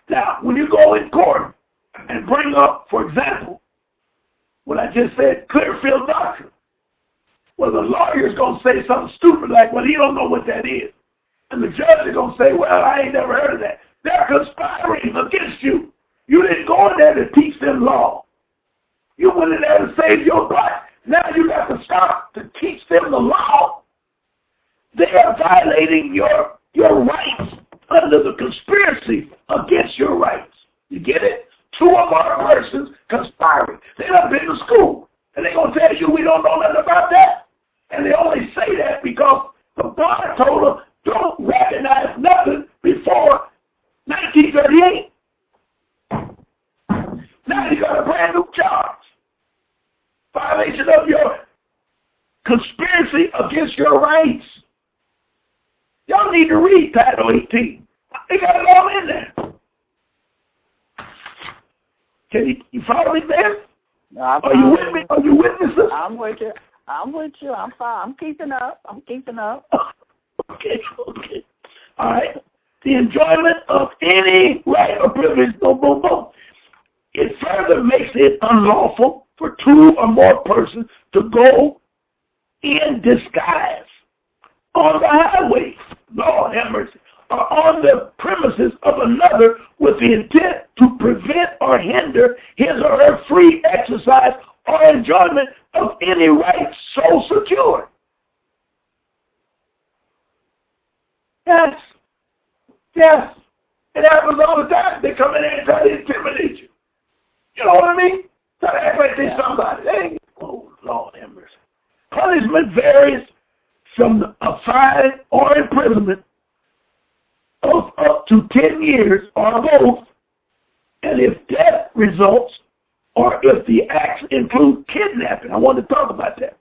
Now, when you go in court and bring up, for example, what I just said, Clearfield Doctrine, well, the lawyer's going to say something stupid like, well, he don't know what that is. And the judge is going to say, well, I ain't never heard of that. They're conspiring against you. You didn't go in there to teach them law. You went in there to save your life. Now you got to stop to teach them the law. They are violating your rights under the conspiracy against your rights. You get it? 2 or more persons conspiring. They done been to school. And they're going to tell you we don't know nothing about that. And they only say that because the bar told them don't recognize nothing before 1938. Now you got a brand new charge. Violation of your conspiracy against your rights. Y'all need to read Title 18. They got it all in there. Can you follow me there? No, are you with me? Are you with me, sister? I'm with you. I'm fine. I'm keeping up. Okay. All right. The enjoyment of any right or privilege, boom, boom, boom. It further makes it unlawful for 2 or more persons to go in disguise on the highway, Lord have mercy, or on the premises of another with the intent to prevent or hinder his or her free exercise or enjoyment of any right so secured. Yes. It happens all the time. They come in there and try to intimidate you. You know what I mean? Try to act like they're somebody. They ain't, oh, Lord have mercy. Punishment varies from a fine or imprisonment of up to 10 years or both, and if death results or if the acts include kidnapping. I want to talk about that.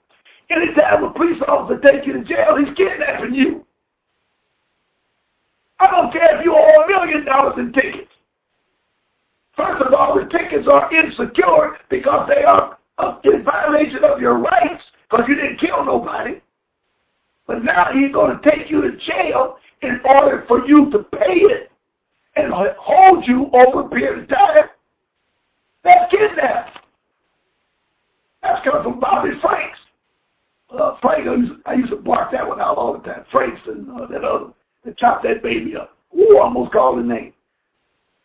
Anytime a police officer takes you to jail, he's kidnapping you. I don't care if you owe $1 million in tickets. First of all, the tickets are insecure because they are in violation of your rights because you didn't kill nobody. But now he's going to take you to jail in order for you to pay it and hold you over a period of time. That's kidnapping. That's coming from Bobby Franks. Frank, I used to bark that one out all the time. Franks and that other that chopped that baby up. Ooh, almost called his name.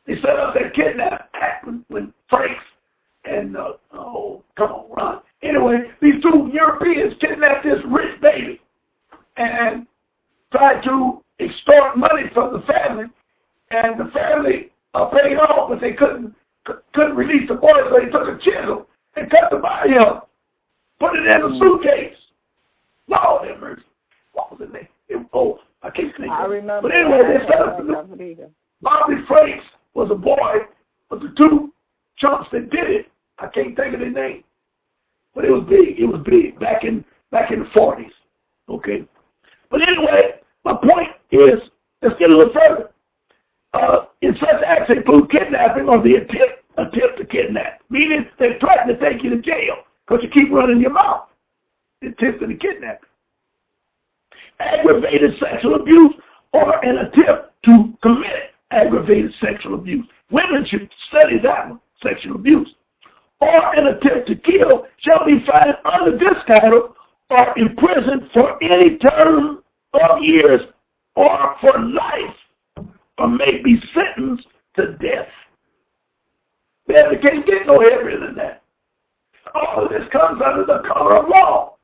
They set up that kidnap act when Franks and, oh, come on, Ron. Anyway, these 2 Europeans kidnapped this rich baby and tried to extort money from the family. And the family paid off, but they couldn't release the boy, so they took a chisel and cut the body up, put it in a suitcase. Lord have mercy. What was it? I can't think I of it. remember. But anyway, they set up Bobby Franks was a boy, but the two chumps that did it, I can't think of their name. But it was big. It was big back in the 40s. Okay. But anyway, my point is, let's get a little further. In such acts include kidnapping or the attempt to kidnap, meaning they threaten to take you to jail because you keep running your mouth. Attempting to kidnap. Aggravated sexual abuse or an attempt to commit aggravated sexual abuse. Women should study that one, sexual abuse. Or an attempt to kill shall be fined under this title or imprisoned for any term of years or for life, or may be sentenced to death. Man, it can't get no heavier than that. All of this comes under the color of law.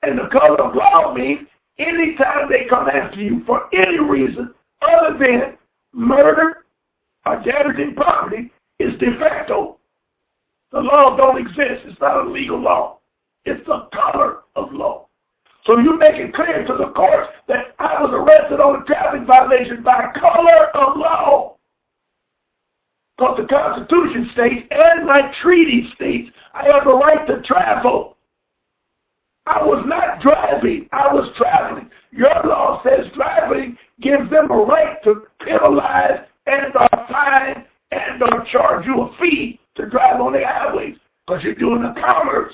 And the color of law means anytime they come after you for any reason other than murder or damaging property is de facto. The law don't exist. It's not a legal law. It's the color of law. So you make it clear to the court that I was arrested on a traffic violation by color of law. Because the Constitution states, and my treaty states, I have a right to travel. I was not driving. I was traveling. Your law says driving gives them a right to penalize and or fine and or charge you a fee to drive on the highways because you're doing a commerce.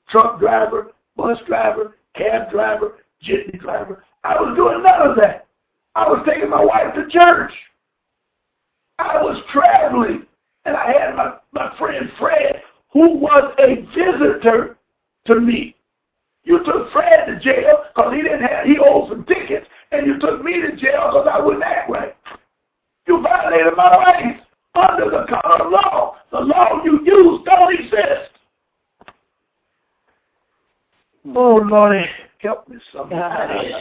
Truck driver, bus driver, cab driver, jitney driver. I was doing none of that. I was taking my wife to church. I was traveling, and I had my friend Fred, who was a visitor to me. You took Fred to jail because he owed some tickets, and you took me to jail because I wouldn't act right. You violated my rights under the color of law. The law you use don't exist. Oh, Lordy, help me somebody.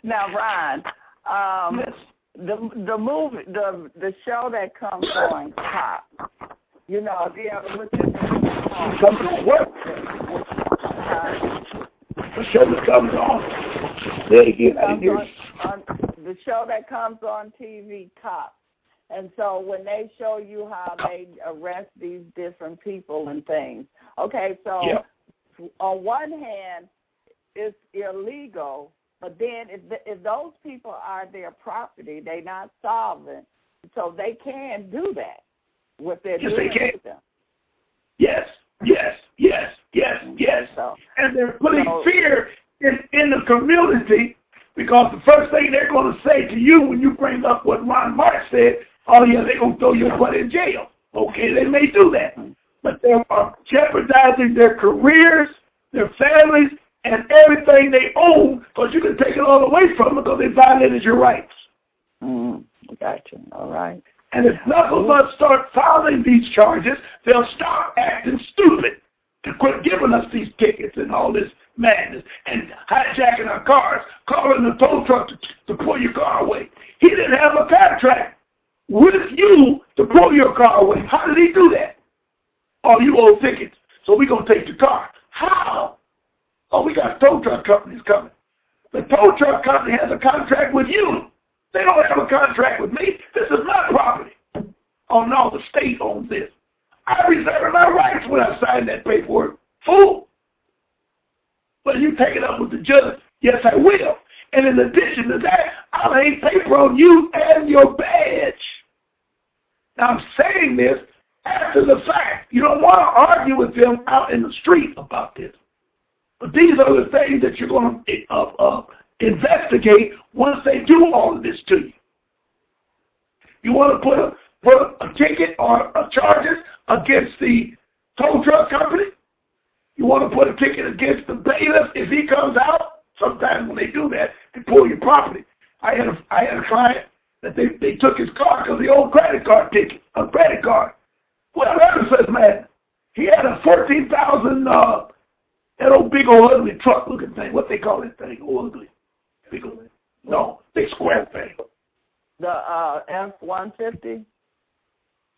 Now, Ron, the movie, the show that comes on top, you know, if you ever look at the what? The show that comes on. The show that comes on TV, Top. And so when they show you how they arrest these different people and things, okay, so on one hand, it's illegal, but then if those people are their property, they're not solvent, so they can do that. What they're doing with them. Yes. So, and they're putting fear in the community because the first thing they're going to say to you when you bring up what Ron Mark said, oh yeah, they're going to throw your butt in jail. Okay, they may do that. But they are jeopardizing their careers, their families, and everything they own because you can take it all away from them because they violated your rights. Gotcha. All right. And if enough of us start filing these charges, they'll stop acting stupid to quit giving us these tickets and all this madness and hijacking our cars, calling the tow truck to pull your car away. He didn't have a contract with you to pull your car away. How did he do that? Oh, you owe tickets, so we're going to take your car. How? Oh, we got tow truck companies coming. The tow truck company has a contract with you. They don't have a contract with me. This is my property. Oh, no, the state owns this. I reserve my rights when I sign that paperwork. Fool. But you take it up with the judge. Yes, I will. And in addition to that, I'll hang paper on you and your badge. Now, I'm saying this after the fact. You don't want to argue with them out in the street about this. But these are the things that you're going to investigate once they do all of this to you. You want to put a ticket or a charges against the tow truck company? You want to put a ticket against the bailiff if he comes out? Sometimes when they do that, they pull your property. I had a client that they took his car because he owed credit card ticket, a credit card. Well, that was such man. He had a 14,000 that old big old ugly truck looking thing. What they call that thing? Old ugly. Big old, no, big square thing. The F-150?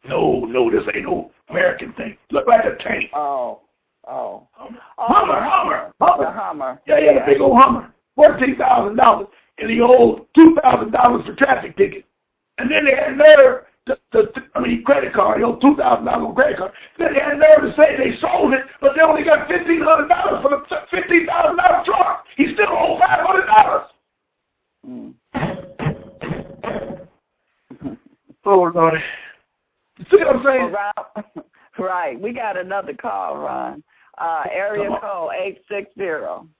No, this ain't no American thing. Look like a tank. Oh. Hummer. The Hummer. Yeah, the big old Hummer. $14,000, and he owed $2,000 for traffic ticket. And then they had nerve, credit card, he owed $2,000 on credit card. Then they had nerve to say they sold it, but they only got $1,500 for the $15,000 truck. He still owed $500. Oh, Lord. You see what I'm saying? Right. We got another call, Ron. Area code 860.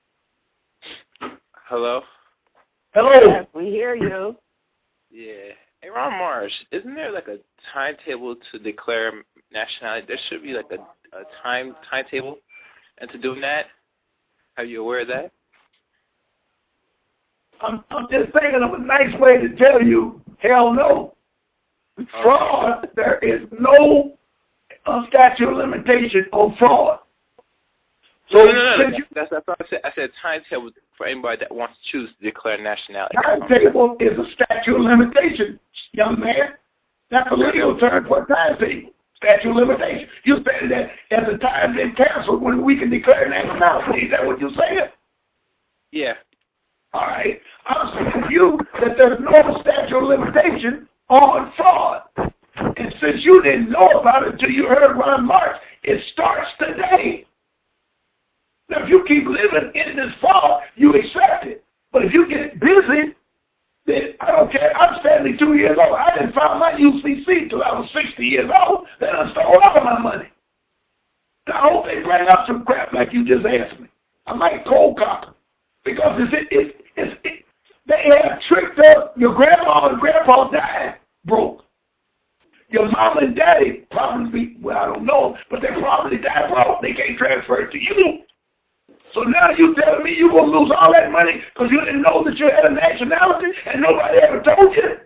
Hello? Yes, we hear you. Yeah. Hey, Ron Marsh, isn't there like a timetable to declare nationality? There should be like a timetable. And to doing that, are you aware of that? I'm just thinking of a nice way to tell you, hell no. Fraud, there is no statute of limitation on fraud. So no. That's what I said. I said timetable for anybody that wants to choose to declare nationality. Timetable is a statute of limitation, young man. That's a legal term for a timetable. Statute of limitation. You said that at the time been canceled when we can declare nationality. Is that what you're saying? Yeah. All right. I'm saying to you that there's no statute of limitation on fraud. And since you didn't know about it until you heard Ron Marks, it starts today. Now, if you keep living in this fraud, you accept it. But if you get busy, then I don't care. I'm 72 years old. I didn't file my UCC until I was 60 years old. Then I stole all of my money. Now, I hope they bring up some crap like you just asked me. I might cold cop because they have tricked up. Your grandma and grandpa died broke. Your mom and daddy probably, I don't know, but they probably died broke. They can't transfer it to you. So now you telling me you're going to lose all that money because you didn't know that you had a nationality and nobody ever told you?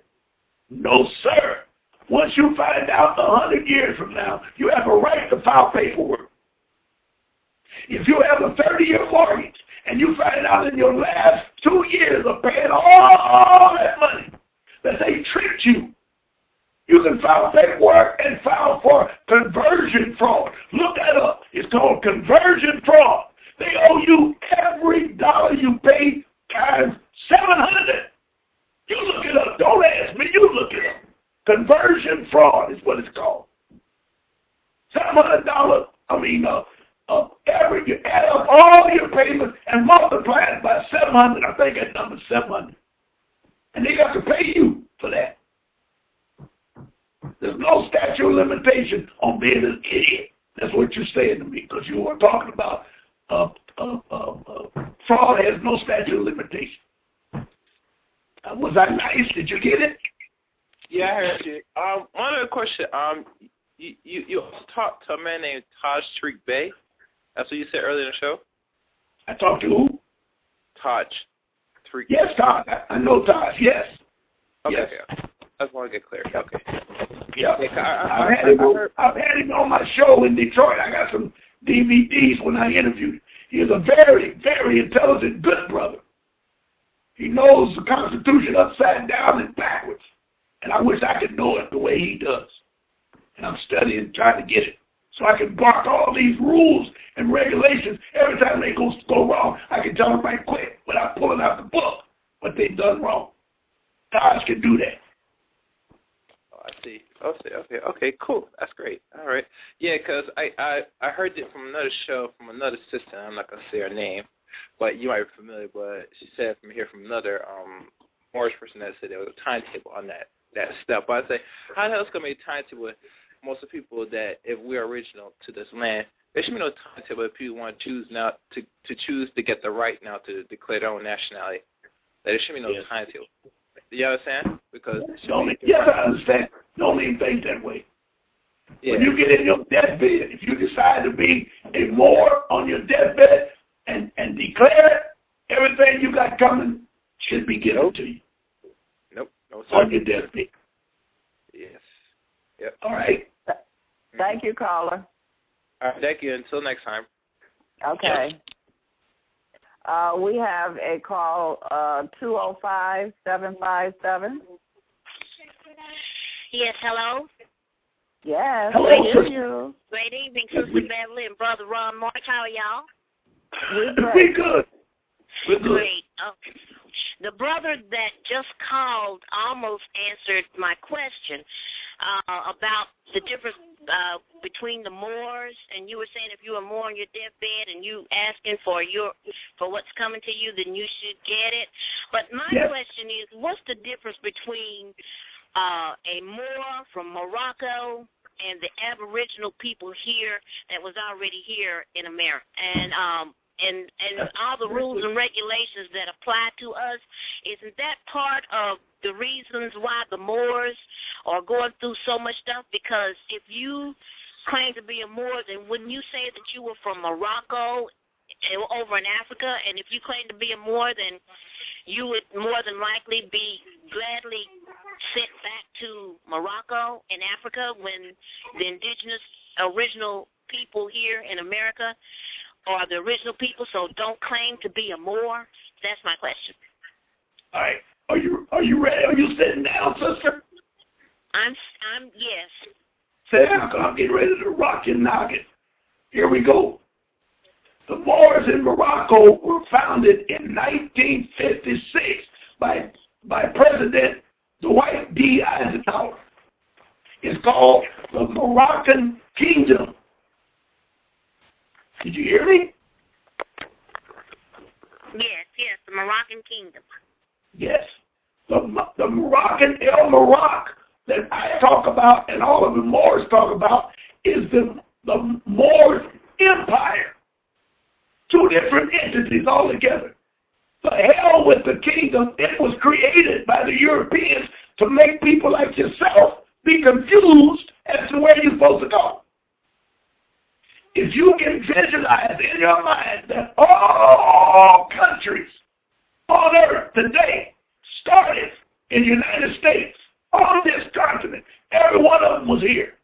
No, sir. Once you find out 100 years from now, you have a right to file paperwork. If you have a 30-year mortgage and you find out in your last 2 years of paying all that money that they tricked you, you can file paperwork and file for conversion fraud. Look that up. It's called conversion fraud. They owe you every dollar you pay times 700. You look it up. Don't ask me. You look it up. Conversion fraud is what it's called. $700. You add up all your payments and multiply it by 700. I think that number's 700. And they got to pay you for that. There's no statute of limitation on being an idiot. That's what you're saying to me because you were talking about fraud has no statute of limitation. Was I nice? Did you get it? Yeah, I heard you. One other question. You also talked to a man named Taj Tariq Bey. That's what you said earlier in the show? I talked to who? Taj Tariq. Yes, Taj. I know Taj, yes. Okay, yes. Okay. I just want to get clear. Okay. Yeah. I've had him on my show in Detroit. I got some DVDs when I interviewed him. He's a very, very intelligent, good brother. He knows the Constitution upside down and backwards. And I wish I could know it the way he does. And I'm studying, trying to get it. So I can block all these rules and regulations. Every time they go wrong, I can tell them right quick without pulling out the book what they've done wrong. Taj can do that. I see. Okay, cool. That's great. All right. Yeah, because I heard it from another show, from another sister. I'm not going to say her name, but you might be familiar. But she said from another Moorish person that said there was a timetable on that step. But I say, how the hell is going to be a timetable with most of the people that if we're original to this land, there should be no timetable if people want to choose now to choose to get the right now to declare their own nationality. There should be no timetable. Do you understand? Because yes, I understand. Don't even think that way. Yeah. When you get in your deathbed, if you decide to be a Moor on your deathbed and declare everything you got coming should be given to you. Nope. No, sir. On your deathbed. Yes. Yep. All right. Thank you, caller. All right, thank you. Until next time. Okay. We have a call, 205-757. Yes, hello? Yes, Hello, we hear sister. you. Great evening, Sister Beverly and Brother Ron Mark. How are y'all? We're We're good. We're good. Great. The brother that just called almost answered my question about the difference between the Moors, and you were saying if you were Moor on your deathbed and you asking for what's coming to you, then you should get it. But my question is, what's the difference between a Moor from Morocco and the Aboriginal people here that was already here in America? And all the rules and regulations that apply to us, isn't that part of the reasons why the Moors are going through so much stuff? Because if you claim to be a Moor, then wouldn't you say that you were from Morocco over in Africa? And if you claim to be a Moor, then you would more than likely be gladly sent back to Morocco in Africa when the indigenous original people here in America are the original people, so don't claim to be a Moor? That's my question. All right. Are you ready? Are you sitting down, sister? I'm yes. Sit down, 'cause I'm getting ready to rock your noggin. Here we go. The Moors in Morocco were founded in 1956 by President Dwight D. Eisenhower. It's called the Moroccan Kingdom. Did you hear me? Yes, the Moroccan Kingdom. Yes. The Moroccan El Morocco that I talk about and all of the Moors talk about is the Moors Empire. Two different entities altogether. The hell with the kingdom. It was created by the Europeans to make people like yourself be confused as to where you're supposed to go. If you can visualize in your mind that all countries on earth today started in the United States, on this continent, every one of them was here.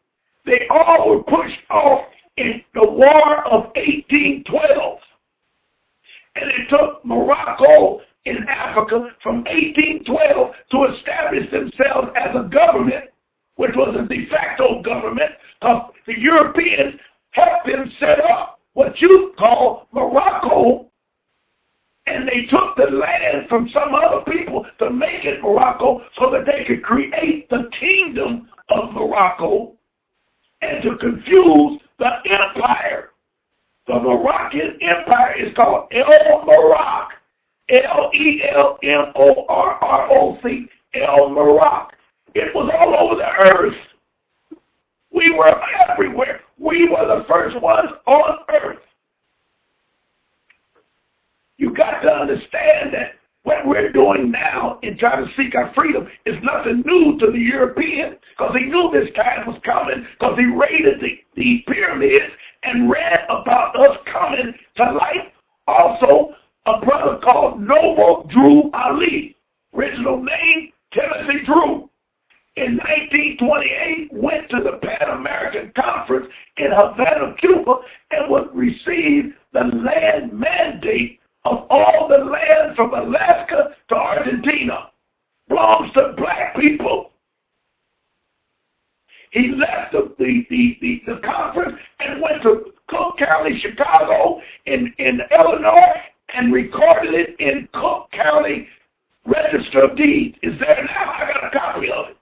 They all were pushed off in the War of 1812. And it took Morocco in Africa from 1812 to establish themselves as a government, which was a de facto government, because the Europeans helped them set up what you call Morocco, and they took the land from some other people to make it Morocco so that they could create the kingdom of Morocco and to confuse the empire. The Moroccan Empire is called El Morocco, L-E-L-M-O-R-R-O-C, El Morocco. It was all over the earth. We were everywhere. We were the first ones on earth. You got to understand that what we're doing now in trying to seek our freedom is nothing new to the Europeans, because he knew this time was coming, because he raided the pyramids and read about us coming to life. Also, a brother called Noble Drew Ali, original name Timothy Drew, in 1928 went to the Pan American Conference in Havana, Cuba, and would receive the land mandate of all the land from Alaska to Argentina. Belongs to black people. He left the conference and went to Cook County, Chicago, in Illinois, and recorded it in Cook County Register of Deeds. Is there now? I got a copy of it.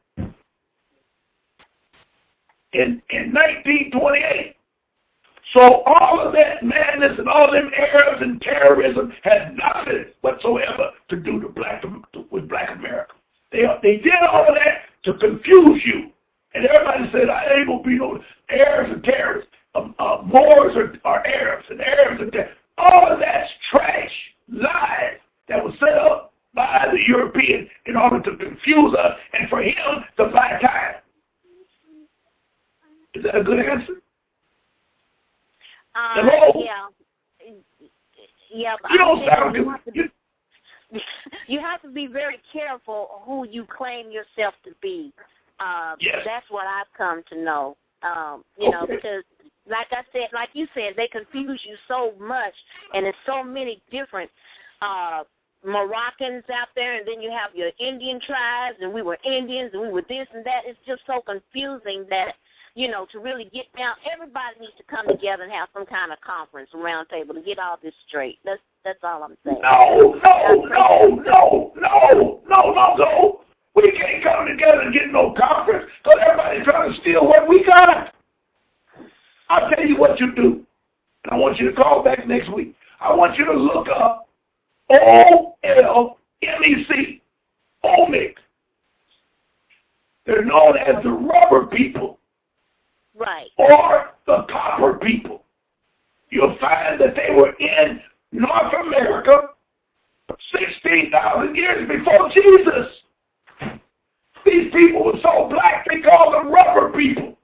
In 1928. So all of that madness and all them Arabs and terrorism had nothing whatsoever to do with Black America. They did all of that to confuse you. And everybody said, I ain't going to be no Arabs and terrorists. Moors are Arabs, and Arabs are terrorists. All of that's trash, lies that was set up by the Europeans in order to confuse us and for him to buy time. Is that a good answer? Hello? Yeah. You don't sound good. You have to be very careful who you claim yourself to be. Yes. That's what I've come to know. You know, because like you said, they confuse you so much, and there's so many different Moroccans out there, and then you have your Indian tribes, and we were Indians, and we were this and that. It's just so confusing that, to really get down, everybody needs to come together and have some kind of conference, round table, to get all this straight. That's all I'm saying. No. We can't come together and get no conference because everybody's trying to steal what we got. I'll tell you what you do. And I want you to call back next week. I want you to look up OLMEC, OMIC. They're known as the rubber people. Right. Or the copper people. You'll find that they were in North America 16,000 years before Jesus. These people were so black, they called them rubber people.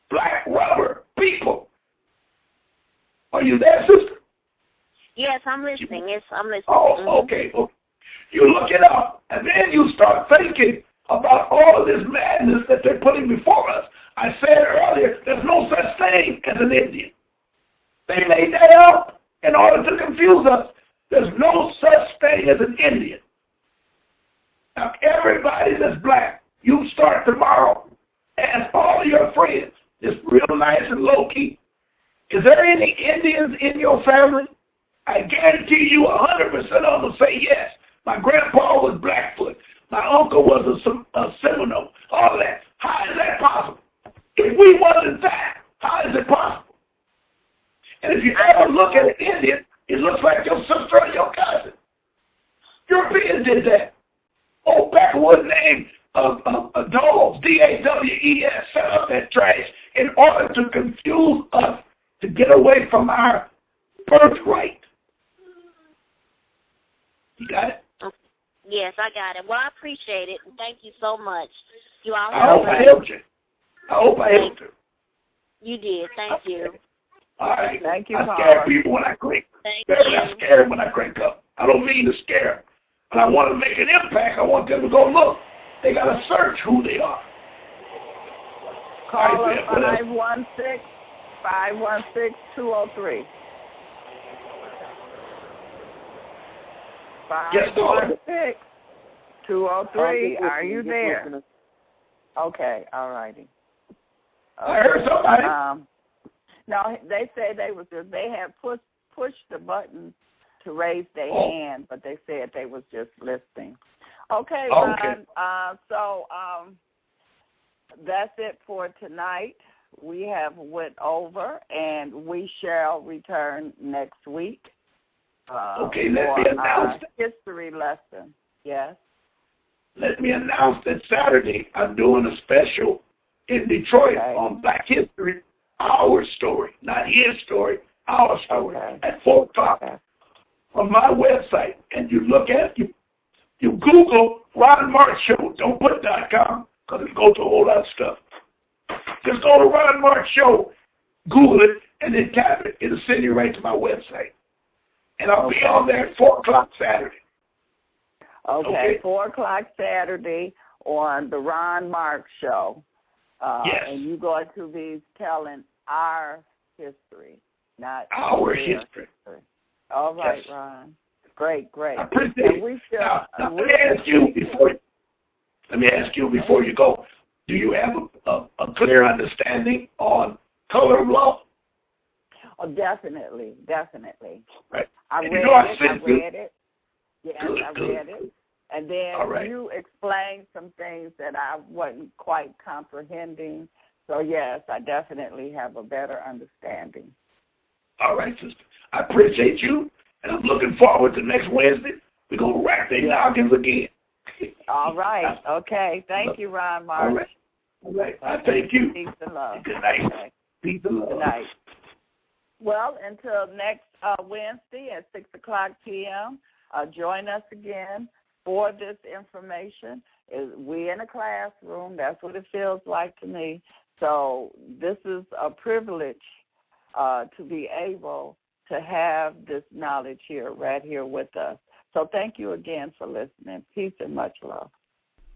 Black rubber people. Are you there, sister? Yes, I'm listening. I'm listening. Oh, okay. You look it up, and then you start thinking about all of this madness that they're putting before us. I said earlier, there's no such thing as an Indian. They made that up in order to confuse us. There's no such thing as an Indian. Now, everybody that's black, you start tomorrow, ask all your friends, just real nice and low-key, is there any Indians in your family? I guarantee you 100% of them will say yes. My grandpa was Blackfoot. My uncle was a Seminole. All that. How is that possible? If we wasn't that, how is it possible? And if you ever look at an Indian, it looks like your sister or your cousin. Europeans did that. Old backwoods name of dogs, D-A-W-E-S, set up that trash in order to confuse us to get away from our birthright. You got it? Yes, I got it. Well, I appreciate it. Thank you so much. You all I hope I helped you. I hope I helped you. You did. Thank you. All right. Thank you, I scare people when I crank. I scare them when I crank up. I don't mean to scare them. But I want to make an impact. I want them to go look. They got to search who they are. Call us 516-516-203. 516-203. Are you there? Okay, all righty. Okay. I heard somebody. No, they said they had pushed the button to raise their hand, but they said they was just listening. Okay, Ron. So that's it for tonight. We have went over, and we shall return next week. Okay, let me announce history lesson. Yes. Let me announce that Saturday I'm doing a special in Detroit on Black History, our story, not his story, our story, at 4 o'clock on my website. And you look at you Google Ron March Show. Don't put .com because it goes to a whole lot of stuff. Just go to Ron March Show, Google it, and then tap it. It'll send you right to my website. And I'll be on there at 4 o'clock Saturday. Okay, 4 o'clock Saturday on the Ron Mark Show. Yes. And you're going to be telling our history, not our history. All right, yes. Ron. Great. I appreciate it. Now, let me ask you before you go, do you have a clear understanding on color of law? Oh, definitely. Right. I read it. Yes, I read it. And then you explained some things that I wasn't quite comprehending. So, yes, I definitely have a better understanding. All right, sister. I appreciate you, and I'm looking forward to next Wednesday. We're going to wrap these noggins again. All right. Okay. Thank you, Ron March. All right. I thank you. Peace and love. Good night. Okay. Peace and love. Good night. Well, until next Wednesday at 6 o'clock p.m., join us again for this information. We in a classroom. That's what it feels like to me. So this is a privilege to be able to have this knowledge right here with us. So thank you again for listening. Peace and much love.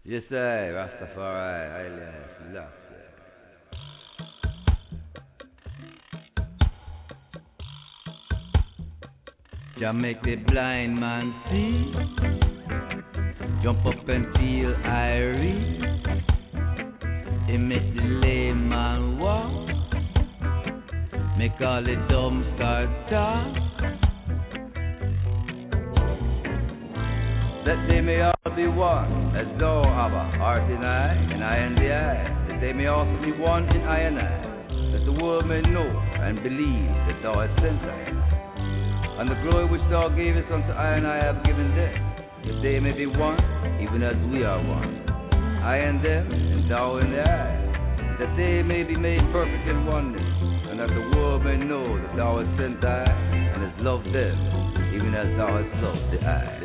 Yes, sir. Rastafari. Jah make the blind man see, jump up and feel irie. He make the lame man walk, make all the dumb start talk. That they may all be one, as thou have a heart in I and the eye. That they may also be one in I and I, that the world may know and believe that thou hast sent I. And the glory which thou gavest unto I and I have given them, that they may be one, even as we are one. I and them, and thou and I, that they may be made perfect in oneness, and that the world may know that thou hast sent I, and hast loved them, even as thou hast loved the I.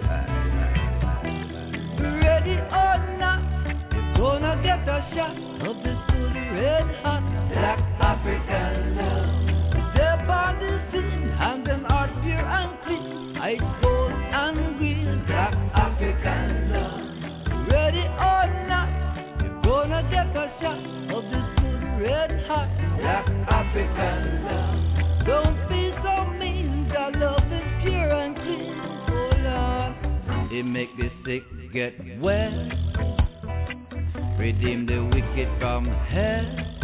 Ready or not, you're gonna get a shot of this good red hot black African love. Step on the scene, and them heart pure and clean, ice cold and green, black African love. Ready or not, you're gonna get a shot of this good red hot black African love. Don't be so mean, the love is pure and clean, oh Lord. It make the sick get well, redeem the wicked from hell.